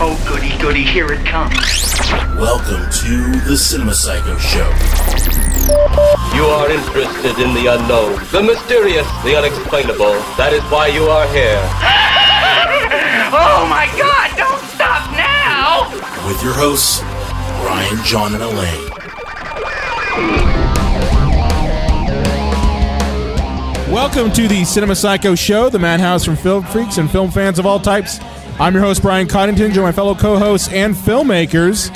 Oh, goody, goody, here it comes. Welcome to the Cinema Psycho Show. You are interested in the unknown, the mysterious, the unexplainable. That is why you are here. Oh, my God, don't stop now! With your hosts, Brian, John, and Elaine. Welcome to the Cinema Psycho Show, the madhouse from film freaks and film fans of all types. I'm your host, Brian Coddington, joined by my fellow co-hosts and filmmakers,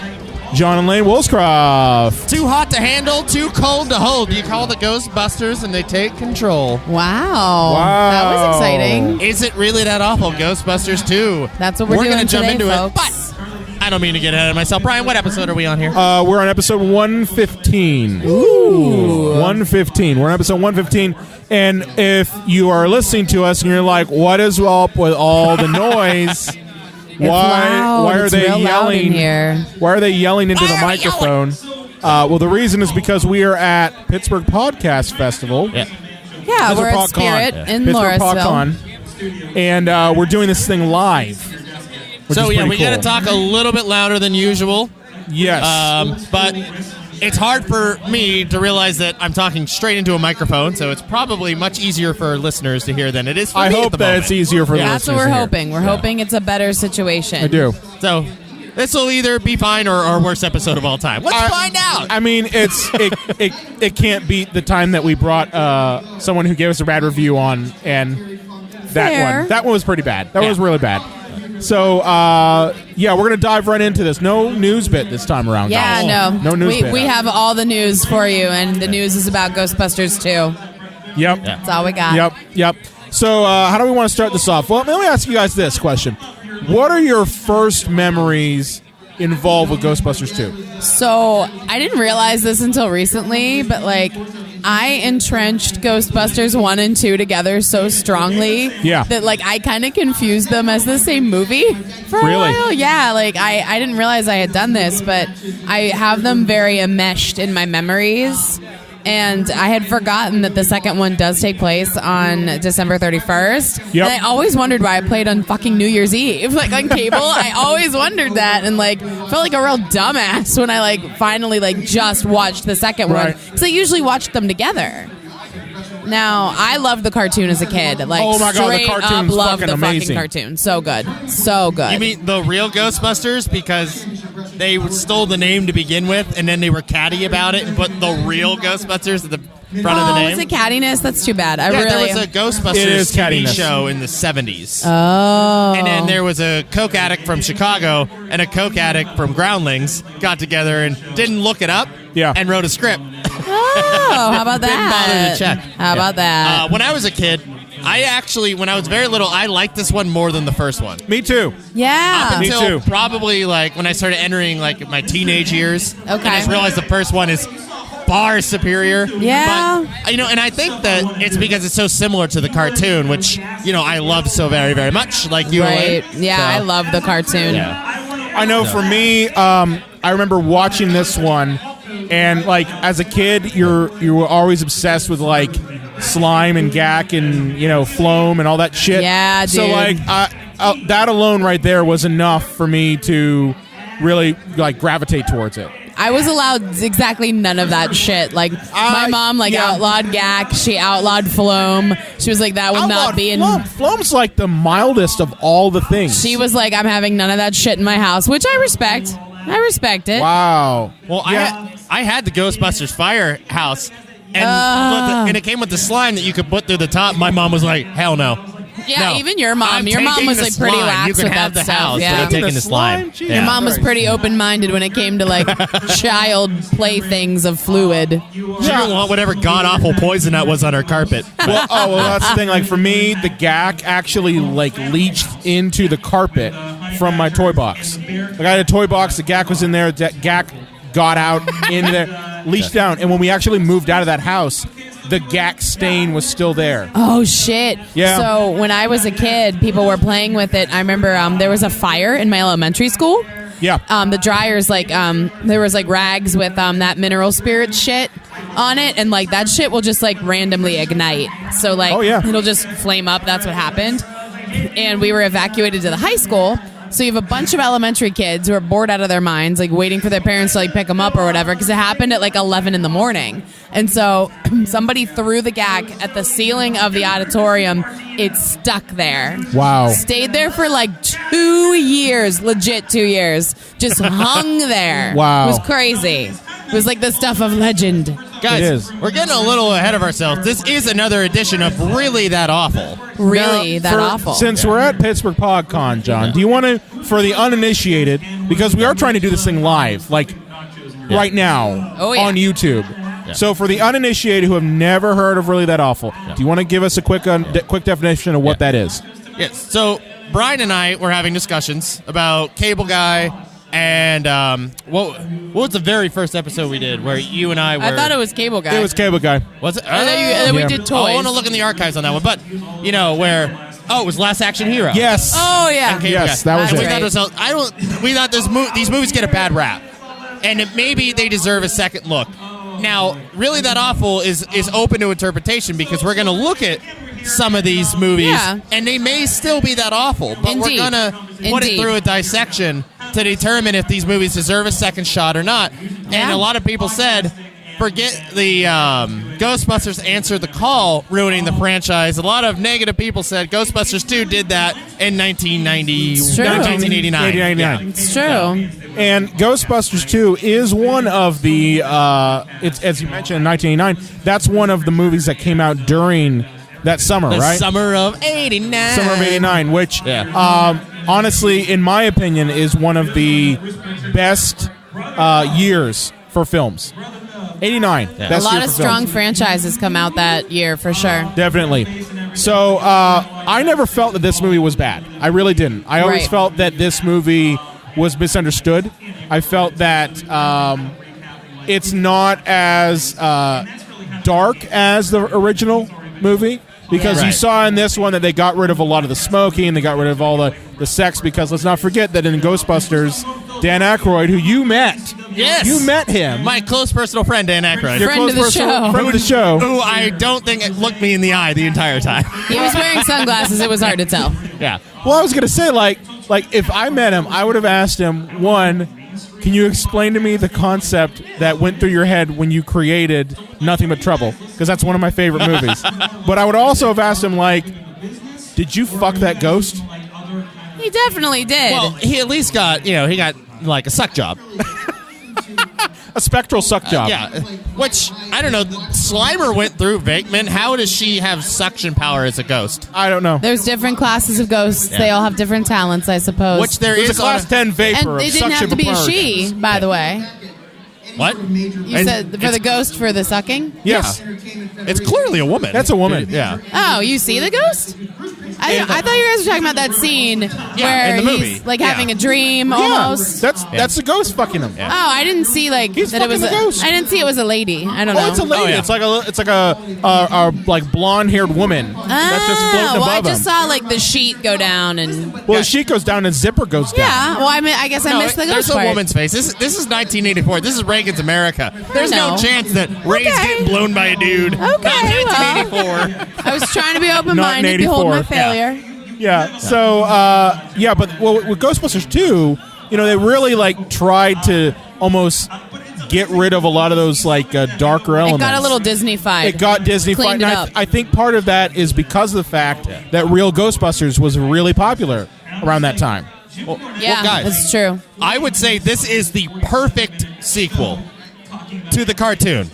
John and Lane Woolscroft. Too hot to handle, too cold to hold. You call the Ghostbusters and they take control. Wow. That was exciting. Is it really that awful? Ghostbusters 2. That's what we're doing gonna jump today, into folks. it. But I don't mean to get ahead of myself. Brian, what episode are we on here? We're on episode 115. Ooh. 115. We're on episode 115. And if you are listening to us and you're like, what is up with all the noise? Why are they yelling here? Why are they yelling into the microphone? Well, the reason is because we are at Pittsburgh Podcast Festival. Yeah, Pittsburgh we're at Pod Con. Spirit in Pittsburgh Pod Laurasville. Con. And we're doing this thing live. So, we got to talk a little bit louder than usual. Yes. But it's hard for me to realize that I'm talking straight into a microphone, so it's probably much easier for listeners to hear than it is for me I at hope the that moment. it's easier for the That's what listeners we're to hear. hoping. We're hoping it's a better situation. I do. So this will either be fine or our worst episode of all time. Let's find out. I mean, it can't beat the time that we brought someone who gave us a bad review on, and that one was pretty bad. That was really bad. So, we're going to dive right into this. No news bit this time around, guys. No news bit. We have all the news for you, and the news is about Ghostbusters 2. Yep. That's all we got. Yep. So, how do we want to start this off? Well, let me ask you guys this question. What are your first memories involved with Ghostbusters 2? So, I didn't realize this until recently, but, I entrenched Ghostbusters 1 and 2 together so strongly that, I kind of confused them as the same movie for a while. Yeah, I didn't realize I had done this, but I have them very enmeshed in my memories. And I had forgotten that the second one does take place on December 31st. Yep. And I always wondered why I played on fucking New Year's Eve, on cable. I always wondered that and, felt like a real dumbass when I, finally, just watched the second one. Because I usually watched them together. Now, I loved the cartoon as a kid. Oh my God, the cartoon's loved fucking the amazing. fucking cartoon. So good. So good. You mean the real Ghostbusters? Because they stole the name to begin with, and then they were catty about it and put the real Ghostbusters at the front of the name. Was it cattiness? That's too bad. There was a Ghostbusters TV show in the 70s. Oh. And then there was a coke addict from Chicago and a coke addict from Groundlings got together and didn't look it up and wrote a script. Oh, how about that? Didn't bother to check. How about that? When I was a kid, when I was very little, I liked this one more than the first one. Me too. Yeah. Up until Me too. probably when I started entering my teenage years. Okay. And I just realized the first one is far superior. Yeah. But, and I think that it's because it's so similar to the cartoon, which, I love so very, very much. Like you. Right. Yeah, So, I love the cartoon. Yeah. I know for me, I remember watching this one, and as a kid, you were always obsessed with slime and gack and phloem and all that shit. Yeah, dude. So that alone right there was enough for me to really gravitate towards it. I was allowed exactly none of that shit. My mom outlawed gack. She outlawed phloem. She was like, that would not be in. Phloem's the mildest of all the things. She was like, I'm having none of that shit in my house, which I respect. I respect it. Wow. Well, I had the Ghostbusters firehouse, and it came with the slime that you could put through the top. My mom was like, hell no. Yeah, No. even your mom. I'm Your mom taking was the pretty slime. lax You can with have that the stuff. house, Yeah. but I'm taking the slime. Jeez. Your mom was pretty open-minded when it came to child playthings of fluid. She didn't want whatever god-awful poison that was on her carpet. Well, that's the thing. For me, the gack actually leached into the carpet from my toy box. I had a toy box. The gack was in there. That gack got out in there, leached down. And when we actually moved out of that house, the gack stain was still there. Oh, shit. Yeah. So when I was a kid, people were playing with it. I remember there was a fire in my elementary school. Yeah. The dryers, there was rags with that mineral spirit shit on it, and that shit will just randomly ignite. So Oh, yeah. it'll just flame up. That's what happened. And we were evacuated to the high school. So you have a bunch of elementary kids who are bored out of their minds, like waiting for their parents to like pick them up or whatever, because it happened at like 11 in the morning. And so somebody threw the gag at the ceiling of the auditorium. It stuck there. Wow. Stayed there for like 2 years, legit 2 years. Just hung there. Wow. It was crazy. It was like the stuff of legend. Guys, we're getting a little ahead of ourselves. This is another edition of Really That Awful. Really that awful. Since we're at Pittsburgh Pod Con, John, do you want to, for the uninitiated, because we are trying to do this thing live, like right now on YouTube. Yeah. So for the uninitiated who have never heard of Really That Awful, do you want to give us a quick definition of what that is? Yes. So Brian and I were having discussions about Cable Guy. And what was the very first episode we did where you and I were... I thought it was Cable Guy. It was Cable Guy. Was it? We did toys. I want to look in the archives on that one. But, you know, where... Oh, it was Last Action Hero. Yes. Oh, yeah. Yes, that was it. We thought these movies get a bad rap. And maybe they deserve a second look. Now, Really That Awful is open to interpretation because we're going to look at some of these movies, and they may still be that awful, but we're going to put it through a dissection to determine if these movies deserve a second shot or not. And a lot of people said, forget the Ghostbusters Answer the Call ruining the franchise. A lot of negative people said Ghostbusters 2 did that in 1989. Yeah. It's true. And Ghostbusters 2 is one of the, it's as you mentioned, in 1989, that's one of the movies that came out during that summer, right? Summer of 89. Summer of 89, which, honestly, in my opinion, is one of the best years for films. 89. A lot of strong franchises come out that year, for sure. Definitely. So, I never felt that this movie was bad. I really didn't. I always felt that this movie was misunderstood. I felt that it's not as dark as the original movie. Because you saw in this one that they got rid of a lot of the smoking, they got rid of all the sex, because let's not forget that in Ghostbusters, Dan Aykroyd, who you met. Yes. You met him. My close personal friend, Dan Aykroyd. Your friend of the show. Friend of the show. Who I don't think looked me in the eye the entire time. He was wearing sunglasses. It was hard to tell. Yeah. Well, I was going to say, like if I met him, I would have asked him, one, can you explain to me the concept that went through your head when you created Nothing But Trouble? Because that's one of my favorite movies. But I would also have asked him, like, did you fuck that ghost? He definitely did. Well, he at least got, he got, like, a suck job. A spectral suck job. Yeah. Which, I don't know, Slimer went through Venkman. How does she have suction power as a ghost? I don't know. There's different classes of ghosts. Yeah. They all have different talents, I suppose. Which there There's is a class 10 vapor and of it didn't have to be a she, by the way. What? You said for the ghost for the sucking? Yes. It's clearly a woman. That's a woman. Yeah. Oh, you see the ghost? I thought you guys were talking about that scene where in the movie. he's like having a dream almost. That's the ghost fucking him. Oh, I didn't see He's that it was fucking the ghost. I didn't see it was a lady. I don't know. Oh, it's a lady. yeah. It's like a like blonde-haired woman that's just floating I above him. just saw like the sheet go down and Well, the sheet goes down and zipper goes down. yeah. Well, I guess I missed the ghost There's part. a woman's face. This is 1984. This is Reagan's America. There's no know. chance that Ray's getting blown by a dude. Okay, Not 1984. I was trying to be open-minded. Behold my failure. Yeah. So, but with Ghostbusters 2, they really like tried to almost get rid of a lot of those like darker elements. It got a little Disney-fied. It got Disney-fied. Cleaned it up. I think part of that is because of the fact that Real Ghostbusters was really popular around that time. Well, Yeah, guys, that's true. I would say this is the perfect sequel to the cartoon.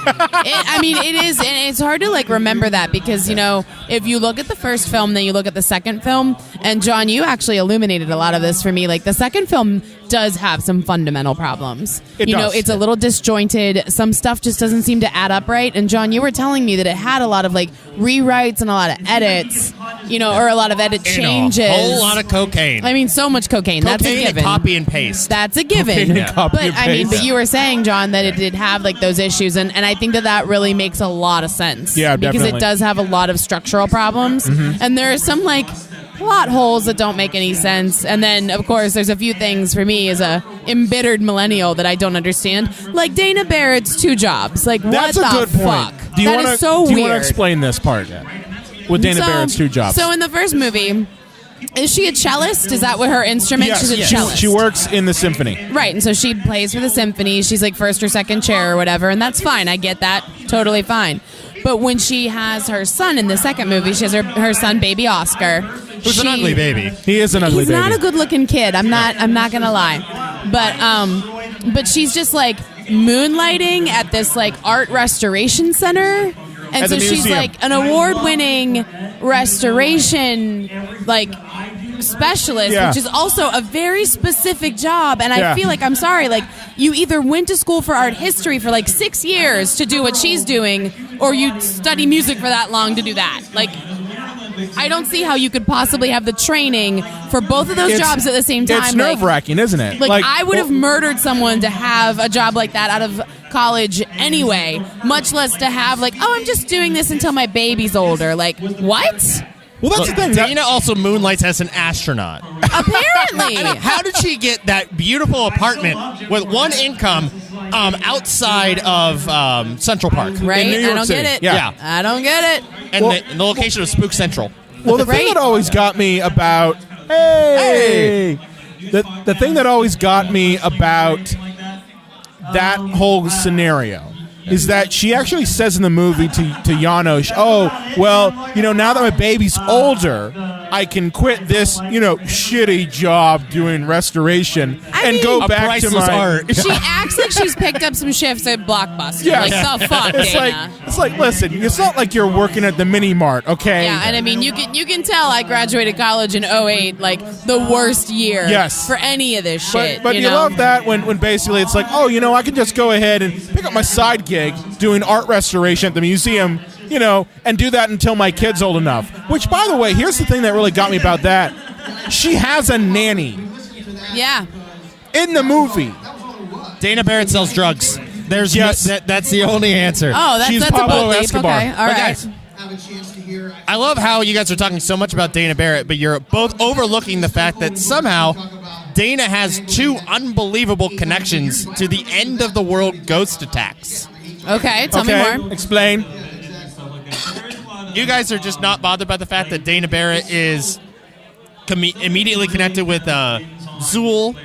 It is, and it's hard to like remember that because if you look at the first film, then you look at the second film, and John, you actually illuminated a lot of this for me. Like the second film does have some fundamental problems. It does. It's a little disjointed. Some stuff just doesn't seem to add up right. And John, you were telling me that it had a lot of like rewrites and a lot of edits, or a lot of edit changes. A whole lot of cocaine. I mean, so much cocaine. That's a given. And copy and paste. That's a given. But you were saying, John, that it did have like those issues, and I think that really makes a lot of sense. Yeah, because definitely. it does have a lot of structural problems, and there are some like plot holes that don't make any sense. And then, of course, there's a few things for me as a embittered millennial that I don't understand, like Dana Barrett's 2 jobs. Like, That's what a good the point. fuck? Do you That wanna, is so do you weird. want to explain this part with Dana Barrett's 2 jobs? So in the first movie, Is she a cellist? Is that what her instrument? Yes, She's a cellist. She works in the symphony. Right, and so she plays for the symphony. She's like first or second chair or whatever, and that's fine. I get that. Totally fine. But when she has her son in the second movie, she has her son, baby Oscar. Who's an ugly baby. He is an ugly baby. He's not a good-looking kid. I'm not gonna lie. But she's just like moonlighting at this like art restoration center. And At so the she's museum. like an award-winning restoration like specialist, Yeah. which is also a very specific job. And I Yeah. feel like, I'm sorry, like you either went to school for art history for like 6 years to do what she's doing, or you study music for that long to do that. Like, I don't see how you could possibly have the training for both of those jobs at the same time. It's nerve-wracking, isn't it? Like I would have murdered someone to have a job like that out of college anyway, much less to have like, oh, I'm just doing this until my baby's older. Like, what? Well, that's the thing. Dana also moonlights as an astronaut. Apparently. How did she get that beautiful apartment with one income outside of Central Park? Right? In New York I don't City. get it. Yeah. I don't get it. And the location of Spook Central. Well, the thing Right? that always got me about the thing that always got me about that whole scenario is that she actually says in the movie to Janos, oh, well, now that my baby's older, I can quit this, shitty job doing restoration and go back to my art. She acts like she's picked up some shifts at Blockbuster. Yes. Like, the fuck, It's Dana? like, listen, it's not like you're working at the mini mart, okay? Yeah, and I mean, you can tell I graduated college in 2008, like the worst year Yes. for any of this shit. But you know? love that when basically it's like, oh, I can just go ahead and pick up my side gig doing art restoration at the museum, and do that until my kid's old enough. Which, by the way, here's the thing that really got me about that. She has a nanny Yeah. in the movie. Dana Barrett sells drugs. There's Yes. that's the only answer. Oh, that's She's a Pablo bold leap. Escobar. Okay, all But right. guys, I love how you guys are talking so much about Dana Barrett, but you're both overlooking the fact that somehow Dana has two unbelievable connections to the end of the world ghost attacks. Okay, tell me more. Explain. You guys are just not bothered by the fact that Dana Barrett is immediately connected with Zool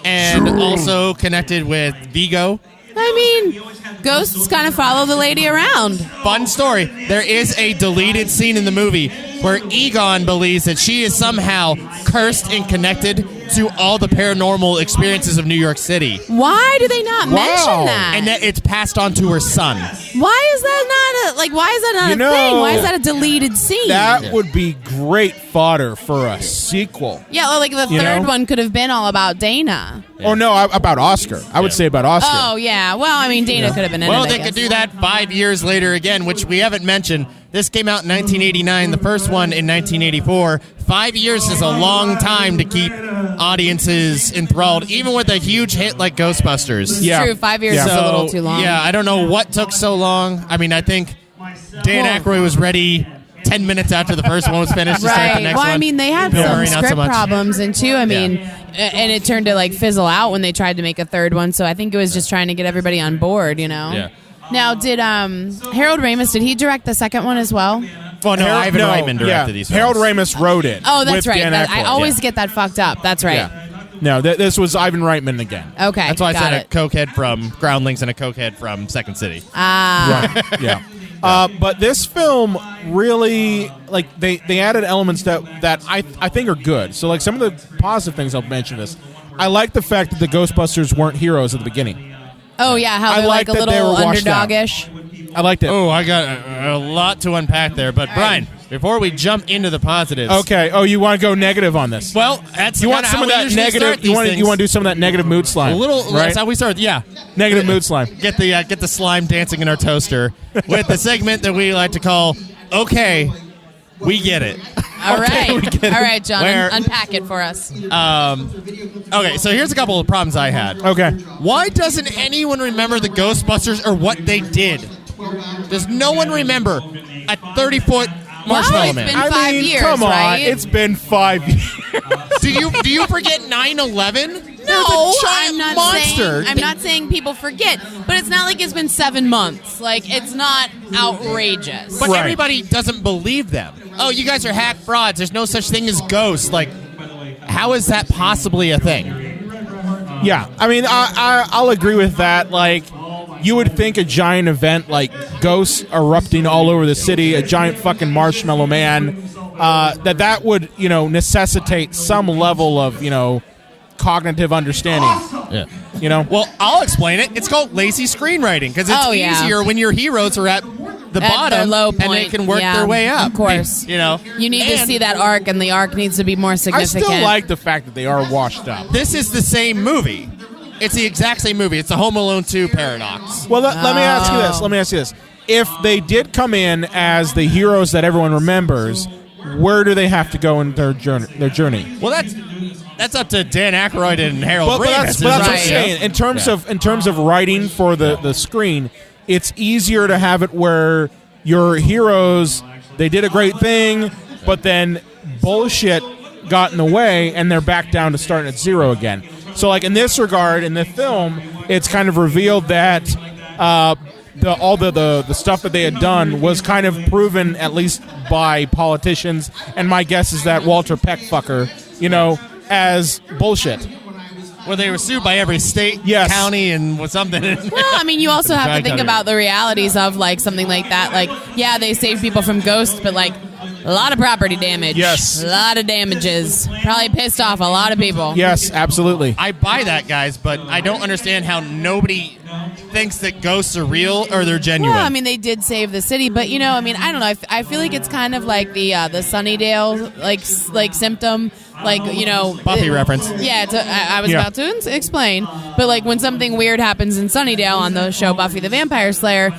and also connected with Vigo. I mean, ghosts kind of follow the lady around. Fun story. There is a deleted scene in the movie where Egon believes that she is somehow cursed and connected to all the paranormal experiences of New York City. Why do they not mention that? And that it's passed on to her son. Why is that not a thing? Why is that a deleted scene? That would be great fodder for a sequel. Yeah, well, like the third one could have been all about Dana. Or no, about Oscar. I would say about Oscar. Oh, yeah. Well, I mean, Dana could have been in Well, it, I they guess. could do that 5 years later again, which we haven't mentioned. This came out in 1989, the first one in 1984. 5 years is a long time to keep audiences enthralled, even with a huge hit like Ghostbusters. Yeah. True, 5 years Yeah. is a little too long. Yeah, I don't know what took so long. I mean, I think Dan Aykroyd was ready 10 minutes after the first one was finished to start the Right. next Well, one. I mean, they had Bill some Murray, not so script much. problems, and too, I mean, and it turned to like fizzle out when they tried to make a third one. So I think it was just trying to get everybody on board, Yeah. Now, did Harold Ramis, did he direct the second one as well? Well, no, Ivan Reitman directed these films. Harold Ramis wrote it. Oh, that's with right. Dan I Aykroyd. always get that fucked up. That's right. Yeah. No, this was Ivan Reitman again. Okay, That's why I got said it. a cokehead from Groundlings and a cokehead from Second City. Right. Yeah. But this film really, like, they added elements that I think are good. So, like, some of the positive things I'll mention this. I like the fact that the Ghostbusters weren't heroes at the beginning. Oh yeah, how I they're like like a that they little were washed out. underdog-ish. I liked it. Oh, I got a lot to unpack there. But, Brian, before we jump into the positives. Okay. Oh, you want to go negative on this? Well, that's you want kinda some how of we that usually negative? start You want these to things. do some of that negative mood slime? A little. right? That's how we start. Yeah. Negative mood slime. Get the slime dancing in our toaster with the segment that we like to call "Okay, we get it." All right, John, Where- unpack it for us. Okay, so here's a couple of problems I had. Okay. Why doesn't anyone remember the Ghostbusters or what they did? Does no one remember a 30-foot Marshmallow it's Man? been 5 years, come on. right? It's been 5 years. Do you forget 9 9/11? No, giant I'm not monster. saying. I'm not saying people forget, but it's not like it's been 7 months. Like it's not outrageous. But everybody doesn't believe them. Oh, you guys are hack frauds. There's no such thing as ghosts. Like, how is that possibly a thing? Yeah, I mean, I'll agree with that. Like, you would think a giant event like ghosts erupting all over the city, a giant fucking marshmallow man, that would, necessitate some level of, cognitive understanding. Yeah. Well, I'll explain it. It's called lazy screenwriting because it's easier when your heroes are at the bottom their low point. and they can work their way up. Of course. You need to see that arc, and the arc needs to be more significant. I still like the fact that they are washed up. This is the same movie. It's the exact same movie. It's the Home Alone 2 paradox. Well, let me ask you this. If they did come in as the heroes that everyone remembers, where do they have to go in their journey? Well, that's up to Dan Aykroyd and Harold Ramis. But that's what I'm saying. In terms of writing for the screen, it's easier to have it where your heroes, they did a great thing, but then bullshit got in the way, and they're back down to starting at zero again. So, like in this regard, in the film, it's kind of revealed that all the stuff that they had done was kind of proven, at least by politicians, and my guess is that Walter Peck fucker, as bullshit. Well, they were sued by every state, county, and something. Well, I mean, you also have to think about the realities of, like, something like that. Like, yeah, they saved people from ghosts, but, like, a lot of property damage. Yes. A lot of damages. Probably pissed off a lot of people. Yes, absolutely. I buy that, guys, but I don't understand how nobody thinks that ghosts are real or they're genuine. Well, I mean, they did save the city, but, I mean, I don't know. I feel like it's kind of like the Sunnydale, like symptom. Like, Buffy reference. Yeah, I was about to explain. But, like, when something weird happens in Sunnydale on the show Buffy the Vampire Slayer,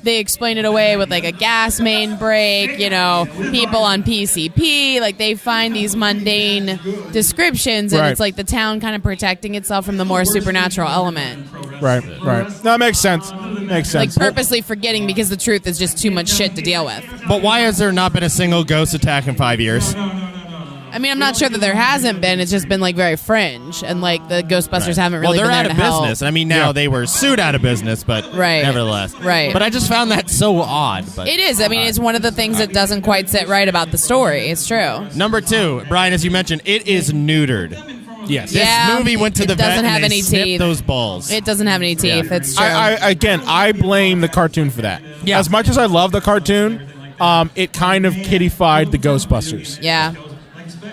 they explain it away with, like, a gas main break, people on PCP. Like, they find these mundane descriptions, and it's like the town kind of protecting itself from the more supernatural element. Right. That makes sense. Like, purposely forgetting because the truth is just too much shit to deal with. But why has there not been a single ghost attack in 5 years? I mean, I'm not sure that there hasn't been. It's just been, like, very fringe, and, like, the Ghostbusters haven't really been there to help. Well, they're out of business. I mean, now they were sued out of business, but nevertheless. Right. But I just found that so odd. But it is. I mean, it's one of the things that doesn't quite sit right about the story. It's true. Number 2, Brian, as you mentioned, it is neutered. Yes. This movie went to the vet and they snipped those balls. It doesn't have any teeth. It's true. I blame the cartoon for that. Yeah. As much as I love the cartoon, it kind of kiddified the Ghostbusters. Yeah.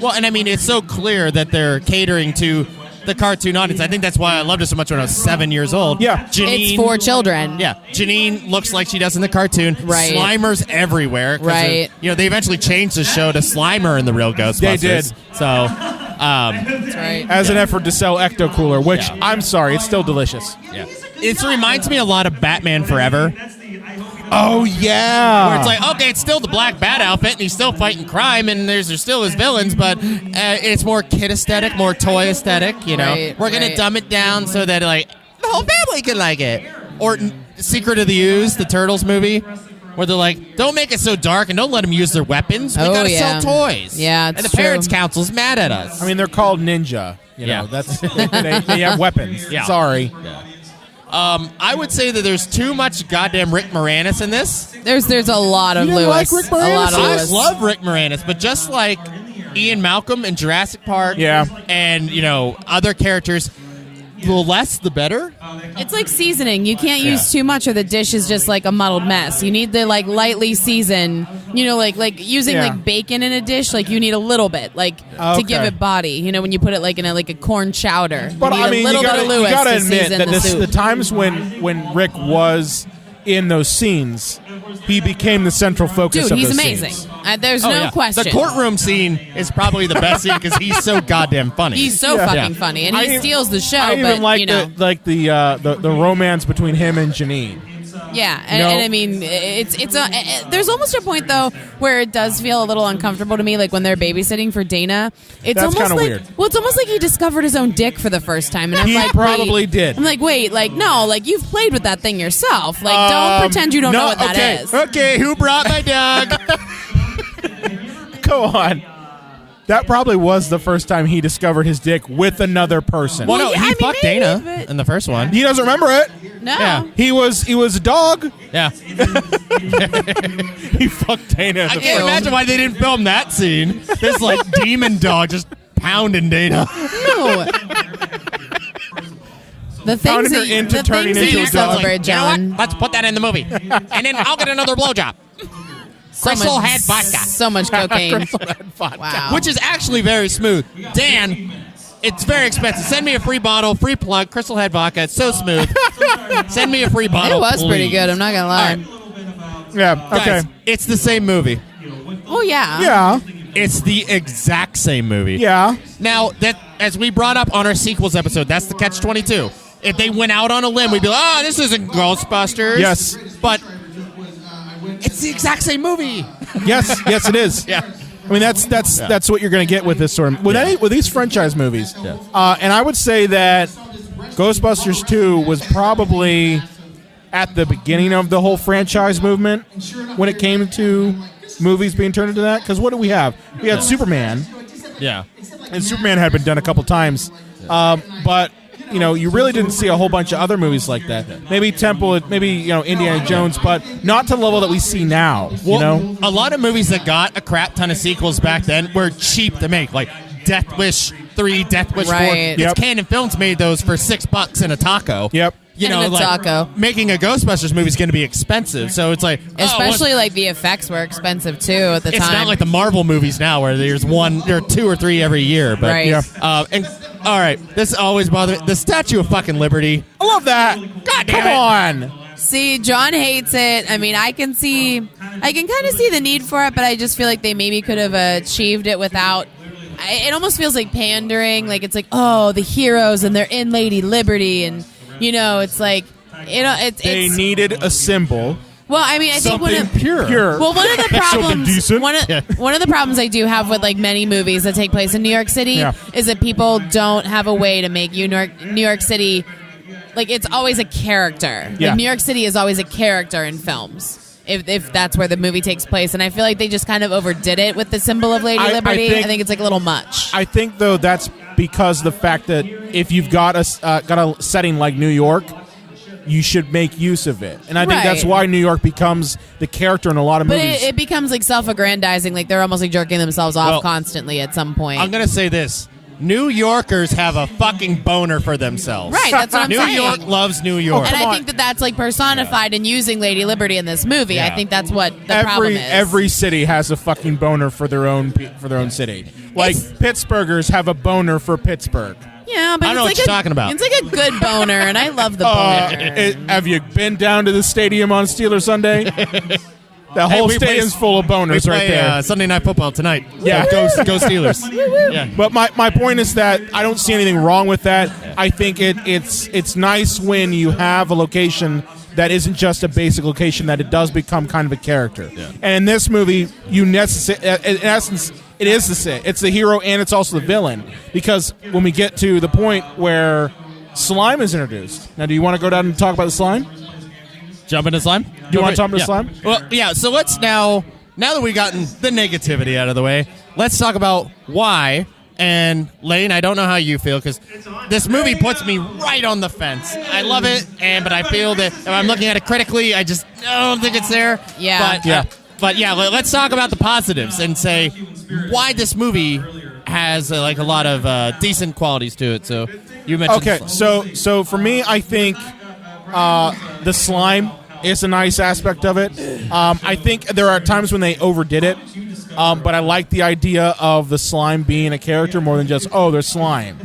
Well, and I mean, it's so clear that they're catering to the cartoon audience. I think that's why I loved it so much when I was 7 years old. Yeah. It's for children. Yeah. Janine looks like she does in the cartoon. Right. Slimer's everywhere. Right. They eventually changed the show to Slimer and the Real Ghostbusters. They did. So, that's right. As an effort to sell ectocooler, which, I'm sorry, it's still delicious. Yeah. It reminds me a lot of Batman Forever. Oh, yeah. Where it's like, okay, it's still the black bat outfit, and he's still fighting crime, and there's still his villains, but it's more kid aesthetic, more toy aesthetic, We're going to dumb it down so that, like, the whole family can like it. Or Secret of the Ooze, the Turtles movie, where they're like, don't make it so dark, and don't let them use their weapons. We got to sell toys. Yeah, it's And the Parents' Council's mad at us. I mean, they're called ninja. That's they have weapons. Yeah. Sorry. Yeah. I would say that there's too much goddamn Rick Moranis in this. There's a lot of Lewis. Like Rick Moranis? A lot of Lewis. I love Rick Moranis, but just like Ian Malcolm in Jurassic Park, and other characters, the less the better. It's like seasoning. You can't use too much, or the dish is just like a muddled mess. You need to like lightly season. Like using like bacon in a dish. Like you need a little bit, to give it body. When you put it like in a corn chowder. But you need a little bit of Lewis you gotta to admit season that the the times when Rick was in those scenes, he became the central focus of those he's amazing. scenes. There's no question. The courtroom scene is probably the best scene because he's so goddamn funny. He's so fucking funny, and he steals the show. I even like the romance between him and Janine. Yeah, and I mean, there's almost a point though where it does feel a little uncomfortable to me, like when they're babysitting for Dana. It's That's almost like weird. Well, it's almost like he discovered his own dick for the first time, and I'm He like, probably wait. did. I'm like, wait, no, you've played with that thing yourself. Don't pretend you don't know what that is. Okay, who brought my dog? Go on. That probably was the first time he discovered his dick with another person. Well, no, he fucked Dana but- in the first one. He doesn't remember it. No. Yeah. He was a dog. Yeah. He fucked Dana. I can't imagine why they didn't film that scene. This like demon dog just pounding Dana. No. The Pounding things her into the turning things into you a dog. celebrate, You know what? John. Let's put that in the movie, and then I'll get another blowjob. Crystal had vodka. So much cocaine. Crystal had vodka. Wow. Which is actually very smooth. Dan, it's very expensive. Send me a free bottle, free plug. Crystal Head vodka. It's so smooth. Send me a free bottle. It was pretty please. good. I'm not gonna lie. All right. Yeah. Okay. Guys, it's the same movie. Oh yeah. Yeah. It's the exact same movie. Yeah. Now, that as we brought up on our sequels episode, that's the catch-22. If they went out on a limb, we'd be like, oh, this isn't Ghostbusters. Yes. But it's the exact same movie. Yes. Yes, it is. Yeah. I mean, that's what you're going to get with this sort of with these franchise movies. Yeah. And I would say that Ghostbusters 2 was probably at the beginning of the whole franchise movement when it came to movies being turned into that. Because what do we have? We had Superman, Yeah. and Superman had been done a couple times, but you really didn't see a whole bunch of other movies like that. Maybe Indiana Jones, but not to the level that we see now. Well, a lot of movies that got a crap ton of sequels back then were cheap to make, like Death Wish 3, Death Wish 4. Right. It's Canon Films made those for $6 in a taco. Yep. You know, And a like taco. making a Ghostbusters movie is going to be expensive. So it's like, Especially like the effects were expensive too at the it's time. not like the Marvel movies now where there are 2 or 3 every year. But Right. Yeah. and all right, this always bothers me. The Statue of fucking Liberty. I love that. God Come damn it. on. See, John hates it. I mean, I can kind of see the need for it, but I just feel like they maybe could have achieved it without. It almost feels like pandering. Like it's like, oh, the heroes and they're in Lady Liberty, and it's like, They needed a symbol. Well, I mean, I think one Something of pure. Well, one of the problems, decent. one of the problems I do have with like many movies that take place in New York City is that people don't have a way to make New York City, like it's always a character. Yeah. Like New York City is always a character in films. If that's where the movie takes place, and I feel like they just kind of overdid it with the symbol of Lady Liberty. I think it's like a little much. I think though that's because the fact that if you've got a setting like New York, you should make use of it. And I think that's why New York becomes the character in a lot of movies. But it becomes like self-aggrandizing, like they're almost like jerking themselves off constantly at some point. I'm going to say this. New Yorkers have a fucking boner for themselves. Right, that's what I'm New saying. York loves New York. And I think that's like personified in using Lady Liberty in this movie. Yeah. I think that's what the problem is. Every city has a fucking boner for their own city. Like Pittsburghers have a boner for Pittsburgh. Yeah, but I don't know what you're talking about. It's like a good boner, and I love the boner. Have you been down to the stadium on Steeler Sunday? The whole stadium's full of boners right there. Sunday Night Football tonight. Yeah. Go Steelers. Yeah. But my point is that I don't see anything wrong with that. I think it's nice when you have a location that isn't just a basic location, that it does become kind of a character. Yeah. And in this movie, in essence, it is it's the hero and it's also the villain. Because when we get to the point where slime is introduced. Now, do you want to go down and talk about the slime? Jump into slime? Do you want to talk about the slime? Well, yeah, so let's now that we've gotten the negativity out of the way, let's talk about why. And Lane, I don't know how you feel, because this movie puts me right on the fence. I love it, but I feel that if I'm looking at it critically, I don't think it's there. Yeah. But let's talk about the positives and say why this movie has a lot of decent qualities to it. So you mentioned so for me, I think the slime is a nice aspect of it. I think there are times when they overdid it, but I like the idea of the slime being a character more than just, they're slime.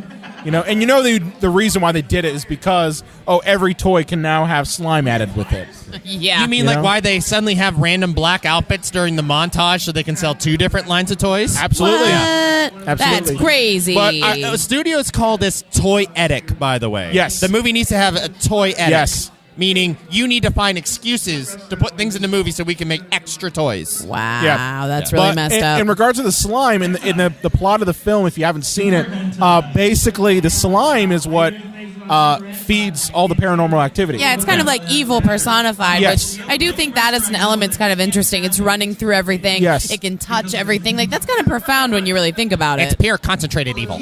And the reason why they did it is because every toy can now have slime added with it. Yeah. You mean why they suddenly have random black outfits during the montage so they can sell 2 different lines of toys? Absolutely. What? Absolutely. That's crazy. But studios call this toy-etic, by the way. Yes. The movie needs to have a toy-etic. Yes. Meaning you need to find excuses to put things in the movie so we can make extra toys. Wow, Yeah. that's really messed up. In regards to the slime, in the plot of the film, if you haven't seen it, basically the slime is what feeds all the paranormal activity. Yeah, it's kind of like evil personified, Yes. which I do think that as an element's kind of interesting. It's running through everything. Yes. It can touch everything. Like, that's kind of profound when you really think about It's it. pure concentrated evil.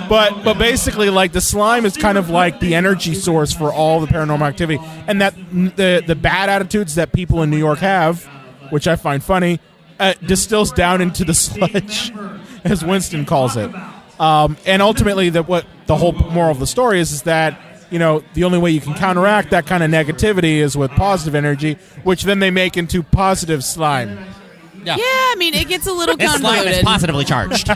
But basically, like, the slime is kind of like the energy source for all the paranormal activity, and that the bad attitudes that people in New York have, which I find funny, distills down into the sludge, as Winston calls it. And ultimately, what the whole moral of the story is that, you know, the only way you can counteract that kind of negativity is with positive energy, which then they make into positive slime. Yeah, I mean, it gets a little This slime is convoluted. positively charged.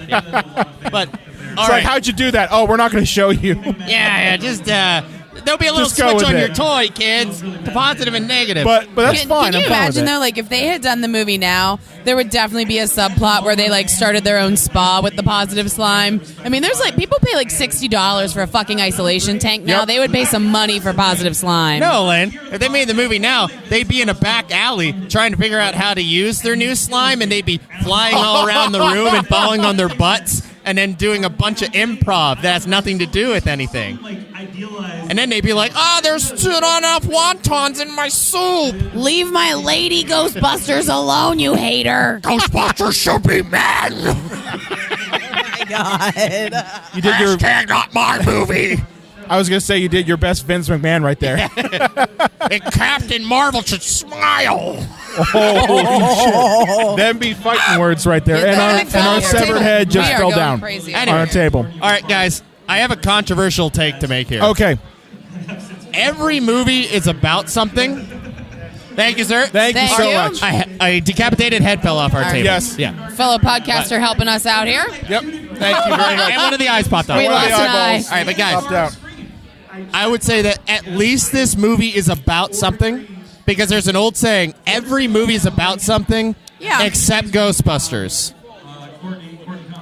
But It's like, how'd you do that? Oh, we're not going to show you. yeah, just there'll be a little Just go switch with on it. your toy, kids. To positive and negative. But that's fine. Can you I'm fine with imagine, it. though, like, if they had done the movie now, there would definitely be a subplot where they, like, started their own spa with the positive slime. I mean, there's, like, people pay, like, $60 for a fucking isolation tank now. Yep. They would pay some money for positive slime. No, Lynn. If they made the movie now, they'd be in a back alley trying to figure out how to use their new slime, and they'd be flying all around the room and falling on their butts, and then doing a bunch of improv that has nothing to do with anything. And then they'd be like, there's not enough wontons in my soup. Leave my lady Ghostbusters alone, you hater. Ghostbusters should be men. You did your. Not my movie. I was going to say you did your best Vince McMahon right there. And Captain Marvel should smile. Holy shit. Them be fighting words right there. And our severed head just fell down on our table. All right, guys, I have a controversial take to make here. Okay. Every movie is about something. Thank you, sir. Thank you so much. A decapitated head fell off our table. Yes. Yeah. Fellow podcaster helping us out here. Yep. Thank you very much. And one of the eyes popped out. We One of the lost an eye. eyeballs All right, but guys, popped out. I would say that at least this movie is about something, because there's an old saying, every movie is about something except Ghostbusters.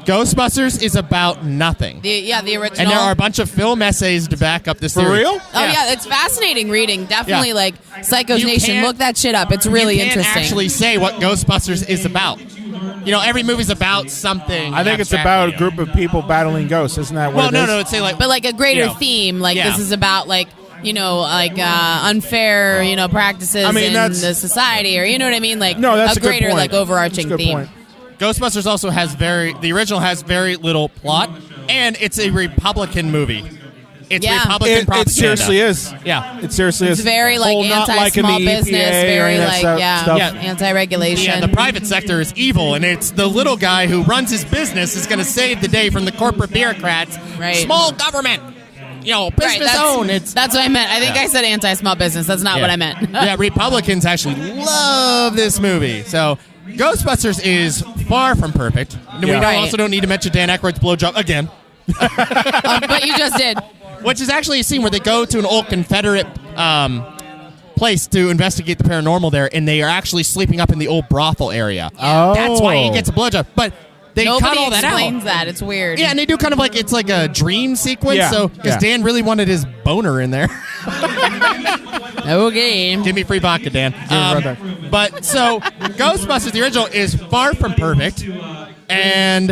Ghostbusters is about nothing. The original. And there are a bunch of film essays to back up this For theory. real? Oh, yeah, it's fascinating reading. Definitely, Yeah. like, Psycho's You Nation. can't- Look that shit up. It's really you can't interesting. actually say what Ghostbusters is about. You know, every movie's about something. I think it's abstract. about a group of people battling ghosts. Isn't that what Well, it is? no, it's say like, But, like, a greater you know, theme. Like, yeah. this is about, like, unfair, practices in the society, or, you know what I mean? Like, No, that's a a good greater, point. like, overarching That's a good theme. point. Ghostbusters also has the original has very little plot, and it's a Republican movie. It's Yeah. Republican propaganda. It seriously is. Yeah. It seriously is. It's very, like, Oh, not like in anti-small the business, EPA or very, any of like, that stuff. Yeah. anti-regulation. Yeah, the private sector is evil, and it's the little guy who runs his business is going to save the day from the corporate bureaucrats. Right. Small government. Right, Business owned. that's what I meant. I think I said anti-small business. That's not what I meant. Yeah, Republicans actually love this movie. So Ghostbusters is far from perfect. We Right. also don't need to mention Dan Aykroyd's blowjob again. But you just did. Which is actually a scene where they go to an old Confederate place to investigate the paranormal there, and they are actually sleeping up in the old brothel area. Oh. That's why he gets a blowjob. But they cut Nobody all that out. explains that. It's weird. Yeah, and they do kind of like it's like a dream sequence. Yeah. So because Yeah. Dan really wanted his boner in there. Okay. Give me free vodka, Dan. right back. But so Ghostbusters, the original, is far from perfect, and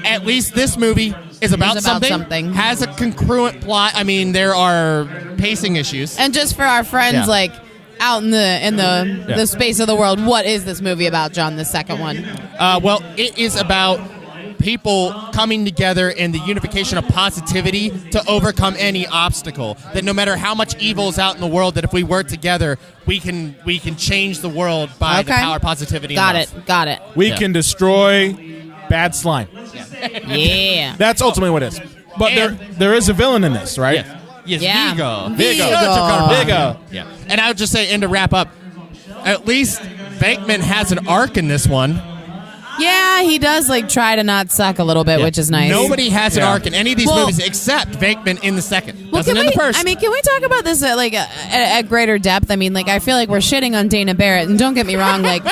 at least this movie is about, something. Has a congruent plot. I mean, there are pacing issues. And just for our friends, Yeah. like, out in the space of the world, what is this movie about, John, the second one? Well, it is about people coming together and the unification of positivity to overcome any obstacle. That no matter how much evil is out in the world, that if we work together, we can change the world by the power of positivity. Got and it. love. Got it. We can destroy bad slime. Yeah. That's ultimately what it is. But there is a villain in this, right? Yes, Yeah. Vigo. Vigo. Vigo. Yeah. And I would just say, and to wrap up, at least Venkman has an arc in this one. Yeah, he does, like, try to not suck a little bit, which is nice. Nobody has an Yeah. arc in any of these Well- movies except Venkman in the second. Well, Doesn't can in the we, first. I mean, can we talk about this at greater depth? I mean, like, I feel like we're shitting on Dana Barrett, and don't get me wrong, like,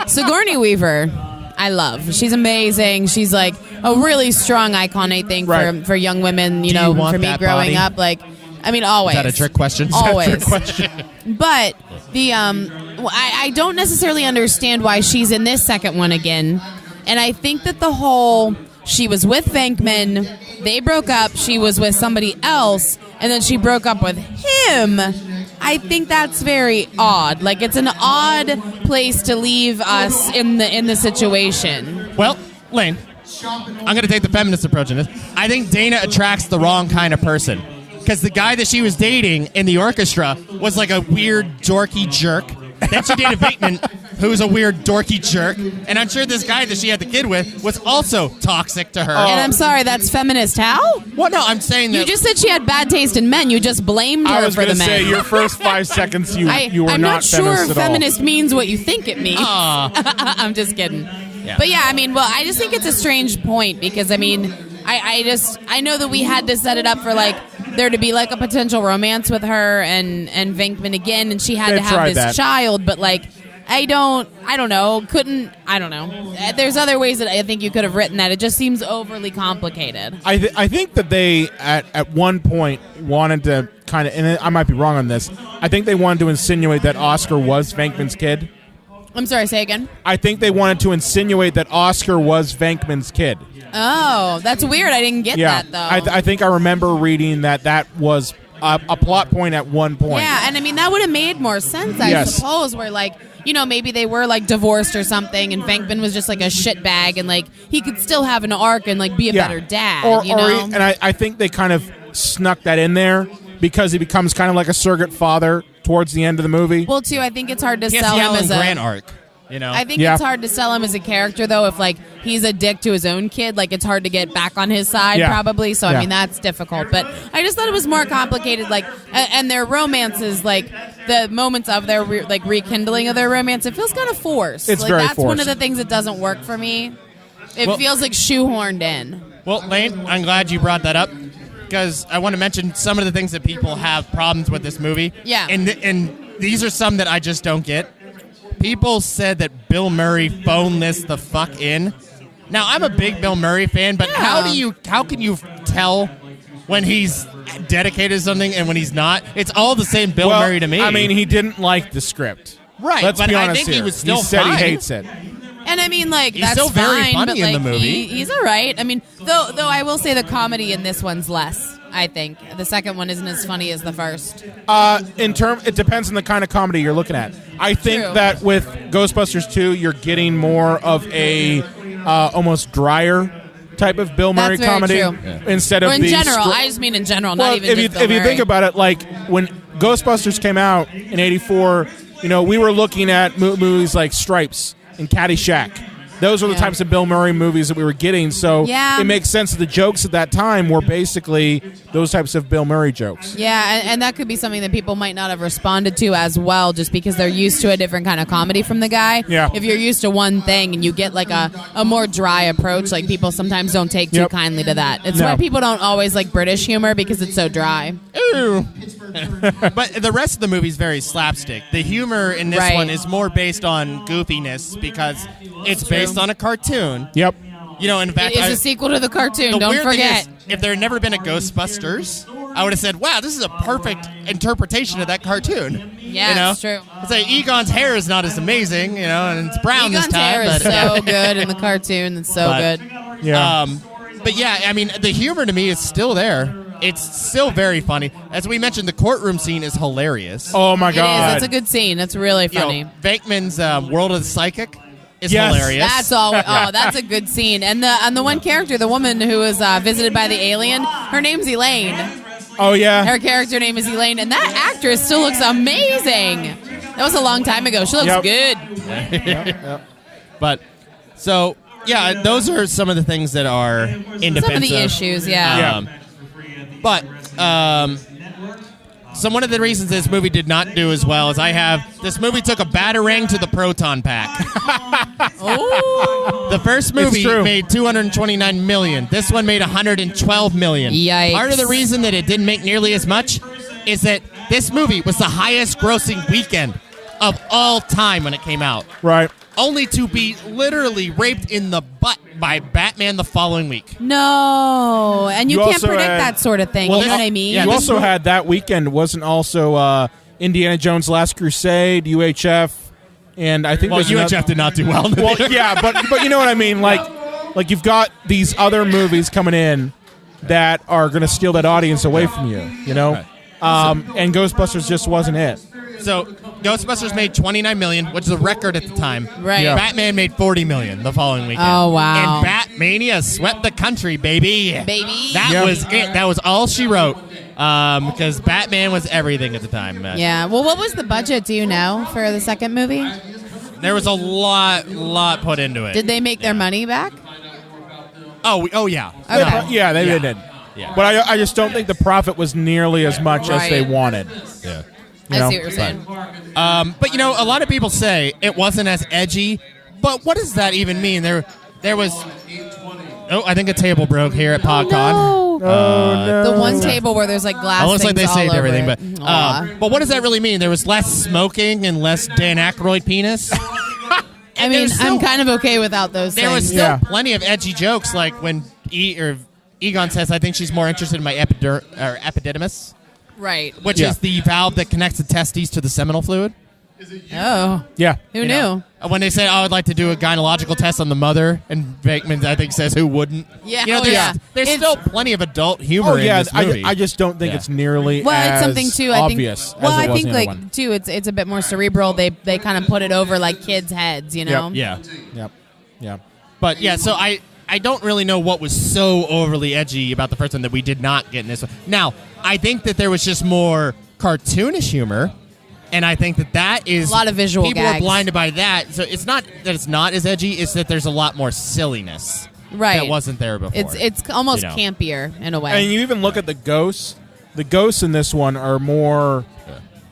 Sigourney Weaver, I love. She's amazing. She's, like, a really strong icon, I think, Right. for young women, Do you want for me that growing body? up. Like, I mean, always. Is that a trick question? Always. But I don't necessarily understand why she's in this second one again. And I think that the whole she was with Venkman, they broke up, she was with somebody else, and then she broke up with him. I think that's very odd. Like, it's an odd place to leave us in the situation. Well, Lane, I'm going to take the feminist approach in this. I think Dana attracts the wrong kind of person. Because the guy that she was dating in the orchestra was like a weird, dorky jerk. Then she dated Bateman, who's a weird, dorky jerk. And I'm sure this guy that she had the kid with was also toxic to her. And I'm sorry, that's feminist how? Well, no, I'm saying that... You just said she had bad taste in men. You just blamed her for the men. I was going to say, your first 5 seconds, you were not feminist at all. I'm not sure feminist means what you think it means. I'm just kidding. Yeah. But yeah, I mean, well, I just think it's a strange point because, I mean, I know that we had to set it up for, like, there to be, like, a potential romance with her and Venkman again, and she had to have this child, but, like, I don't know. There's other ways that I think you could have written that. It just seems overly complicated. I think that they, at one point, wanted to kind of, and I might be wrong on this, I think they wanted to insinuate that Oscar was Venkman's kid. I'm sorry, say again? I think they wanted to insinuate that Oscar was Venkman's kid. Oh, that's weird. I didn't get that, though. I think I remember reading that was a plot point at one point. Yeah, and I mean, that would have made more sense, I suppose, where, like, you know, maybe they were, like, divorced or something, and Venkman was just, like, a shitbag, and, like, he could still have an arc and, like, be a better dad, you know? And I think they kind of snuck that in there because he becomes kind of like a surrogate father towards the end of the movie. Well, too, I think it's hard to sell him as a Grant arc. You know? I think it's hard to sell him as a character, though, if, like, he's a dick to his own kid. Like, it's hard to get back on his side, probably. So, I mean, that's difficult. But I just thought it was more complicated, like, and their romances, like, the moments of their, rekindling of their romance, it feels kind of forced. It's like, very that's forced. One of the things that doesn't work for me. It feels like shoehorned in. Well, Lane, I'm glad you brought that up, because I want to mention some of the things that people have problems with this movie. Yeah. And these are some that I just don't get. People said that Bill Murray phoned this the fuck in. Now, I'm a big Bill Murray fan, but how can you tell when he's dedicated to something and when he's not? It's all the same Bill Murray to me. I mean, he didn't like the script. Right, Let's but be honest I think here. he was still said fine. he hates it. And I mean, like, he's that's still very fine, funny but, like, in the movie. He's all right. I mean, though I will say the comedy in this one's less, I think. The second one isn't as funny as the first. It depends on the kind of comedy you're looking at. I think that with Ghostbusters 2, you're getting more of a almost drier type of Bill Murray comedy instead of in general. I just mean in general, not even just Bill if you Murray. think about it, like when Ghostbusters came out in '84, you know, we were looking at movies like Stripes and Caddyshack. Those were the types of Bill Murray movies that we were getting, so it makes sense that the jokes at that time were basically those types of Bill Murray jokes. Yeah, and that could be something that people might not have responded to as well, just because they're used to a different kind of comedy from the guy. Yeah. If you're used to one thing and you get like a more dry approach, like people sometimes don't take too kindly to that. It's why people don't always like British humor, because it's so dry. Ooh. But the rest of the movie is very slapstick. The humor in this one is more based on goofiness because it's based on a cartoon. Yep. You know, in fact, it is a sequel to the cartoon. The Don't weird forget. thing is, if there had never been a Ghostbusters, I would have said, "Wow, this is a perfect interpretation of that cartoon." Yeah, you know? it's true. It's like Egon's hair is not as amazing, you know, and it's brown Egon's this time. hair is so good in the cartoon. It's so good. Yeah. But yeah, I mean, the humor to me is still there. It's still very funny. As we mentioned, the courtroom scene is hilarious. Oh my god, it is. It's a good scene. It's really funny. You know, Venkman's World of the Psychic is hilarious. That's all. Oh, that's a good scene. And the one character, the woman who was visited by the alien, her name's Elaine. Oh yeah. Her character name is Elaine, and that actress still looks amazing. That was a long time ago. She looks good. But so yeah, those are some of the things that are indefensive. Some of the issues, But so one of the reasons this movie did not do as well is this movie took a batarang to the proton pack. Oh. The first movie made $229 million. This one made $112 million. Yikes. Part of the reason that it didn't make nearly as much is that this movie was the highest grossing weekend of all time when it came out. Right. Only to be literally raped in the butt by Batman the following week. No, and you can't predict that sort of thing. Well, you know what I mean? You also had that weekend, wasn't also Indiana Jones Last Crusade, UHF, and I think UHF did not do well. Well, yeah, but you know what I mean? Like, Like, you've got these other movies coming in that are going to steal that audience away from you, you know? And Ghostbusters just wasn't it. So Ghostbusters made $29 million, which is a record at the time. Right. Yeah. Batman made $40 million the following weekend. Oh, wow. And Batmania swept the country, baby. That was it. That was all she wrote. Because Batman was everything at the time. Yeah. Well, what was the budget? Do you know for the second movie? There was a lot put into it. Did they make their money back? Oh yeah. Okay. They did. Yeah. But I just don't think the profit was nearly as much as they wanted. Yeah. I see what you're saying. But a lot of people say it wasn't as edgy. But what does that even mean? There was. Oh, I think a table broke here at Pod Con. No. The one table where there's like glass. It looks like they all saved over everything, it. but what does that really mean? There was less smoking and less Dan Aykroyd penis. I mean, I'm kind of okay without those There was things. still plenty of edgy jokes, like when Egon says, "I think she's more interested in my epididymis." Right. Which is the valve that connects the testes to the seminal fluid. Oh. Yeah. Who knew? When they say, I would like to do a gynecological test on the mother, and Bateman, I think, says, who wouldn't? Yeah. There's still plenty of adult humor in this movie. I just don't think it's nearly Well, as it's something too. obvious. I as it was in the other one. too. It's a bit more cerebral. They kind of put it over like kids' heads, you know. Yep. But so I don't really know what was so overly edgy about the first one that we did not get in this one. Now, I think that there was just more cartoonish humor, and I think that is a lot of visual people gags. are blinded by that. So it's not that it's not as edgy; it's that there's a lot more silliness that wasn't there before. It's almost campier in a way. And you even look at the ghosts. The ghosts in this one are more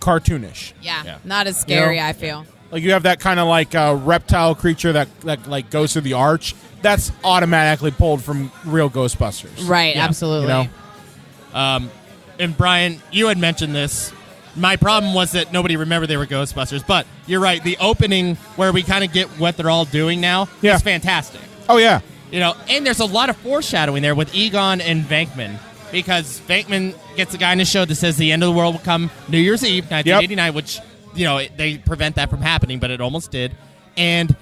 cartoonish. Yeah, not as scary. I feel like you have that kind of like reptile creature that like goes through the arch. That's automatically pulled from real Ghostbusters. Right, absolutely. And Brian, you had mentioned this. My problem was that nobody remembered they were Ghostbusters, but you're right. The opening where we kind of get what they're all doing now is fantastic. Oh, yeah. And there's a lot of foreshadowing there with Egon and Venkman, because Venkman gets a guy in his show that says the end of the world will come New Year's Eve, 1989, which, they prevent that from happening, but it almost did. And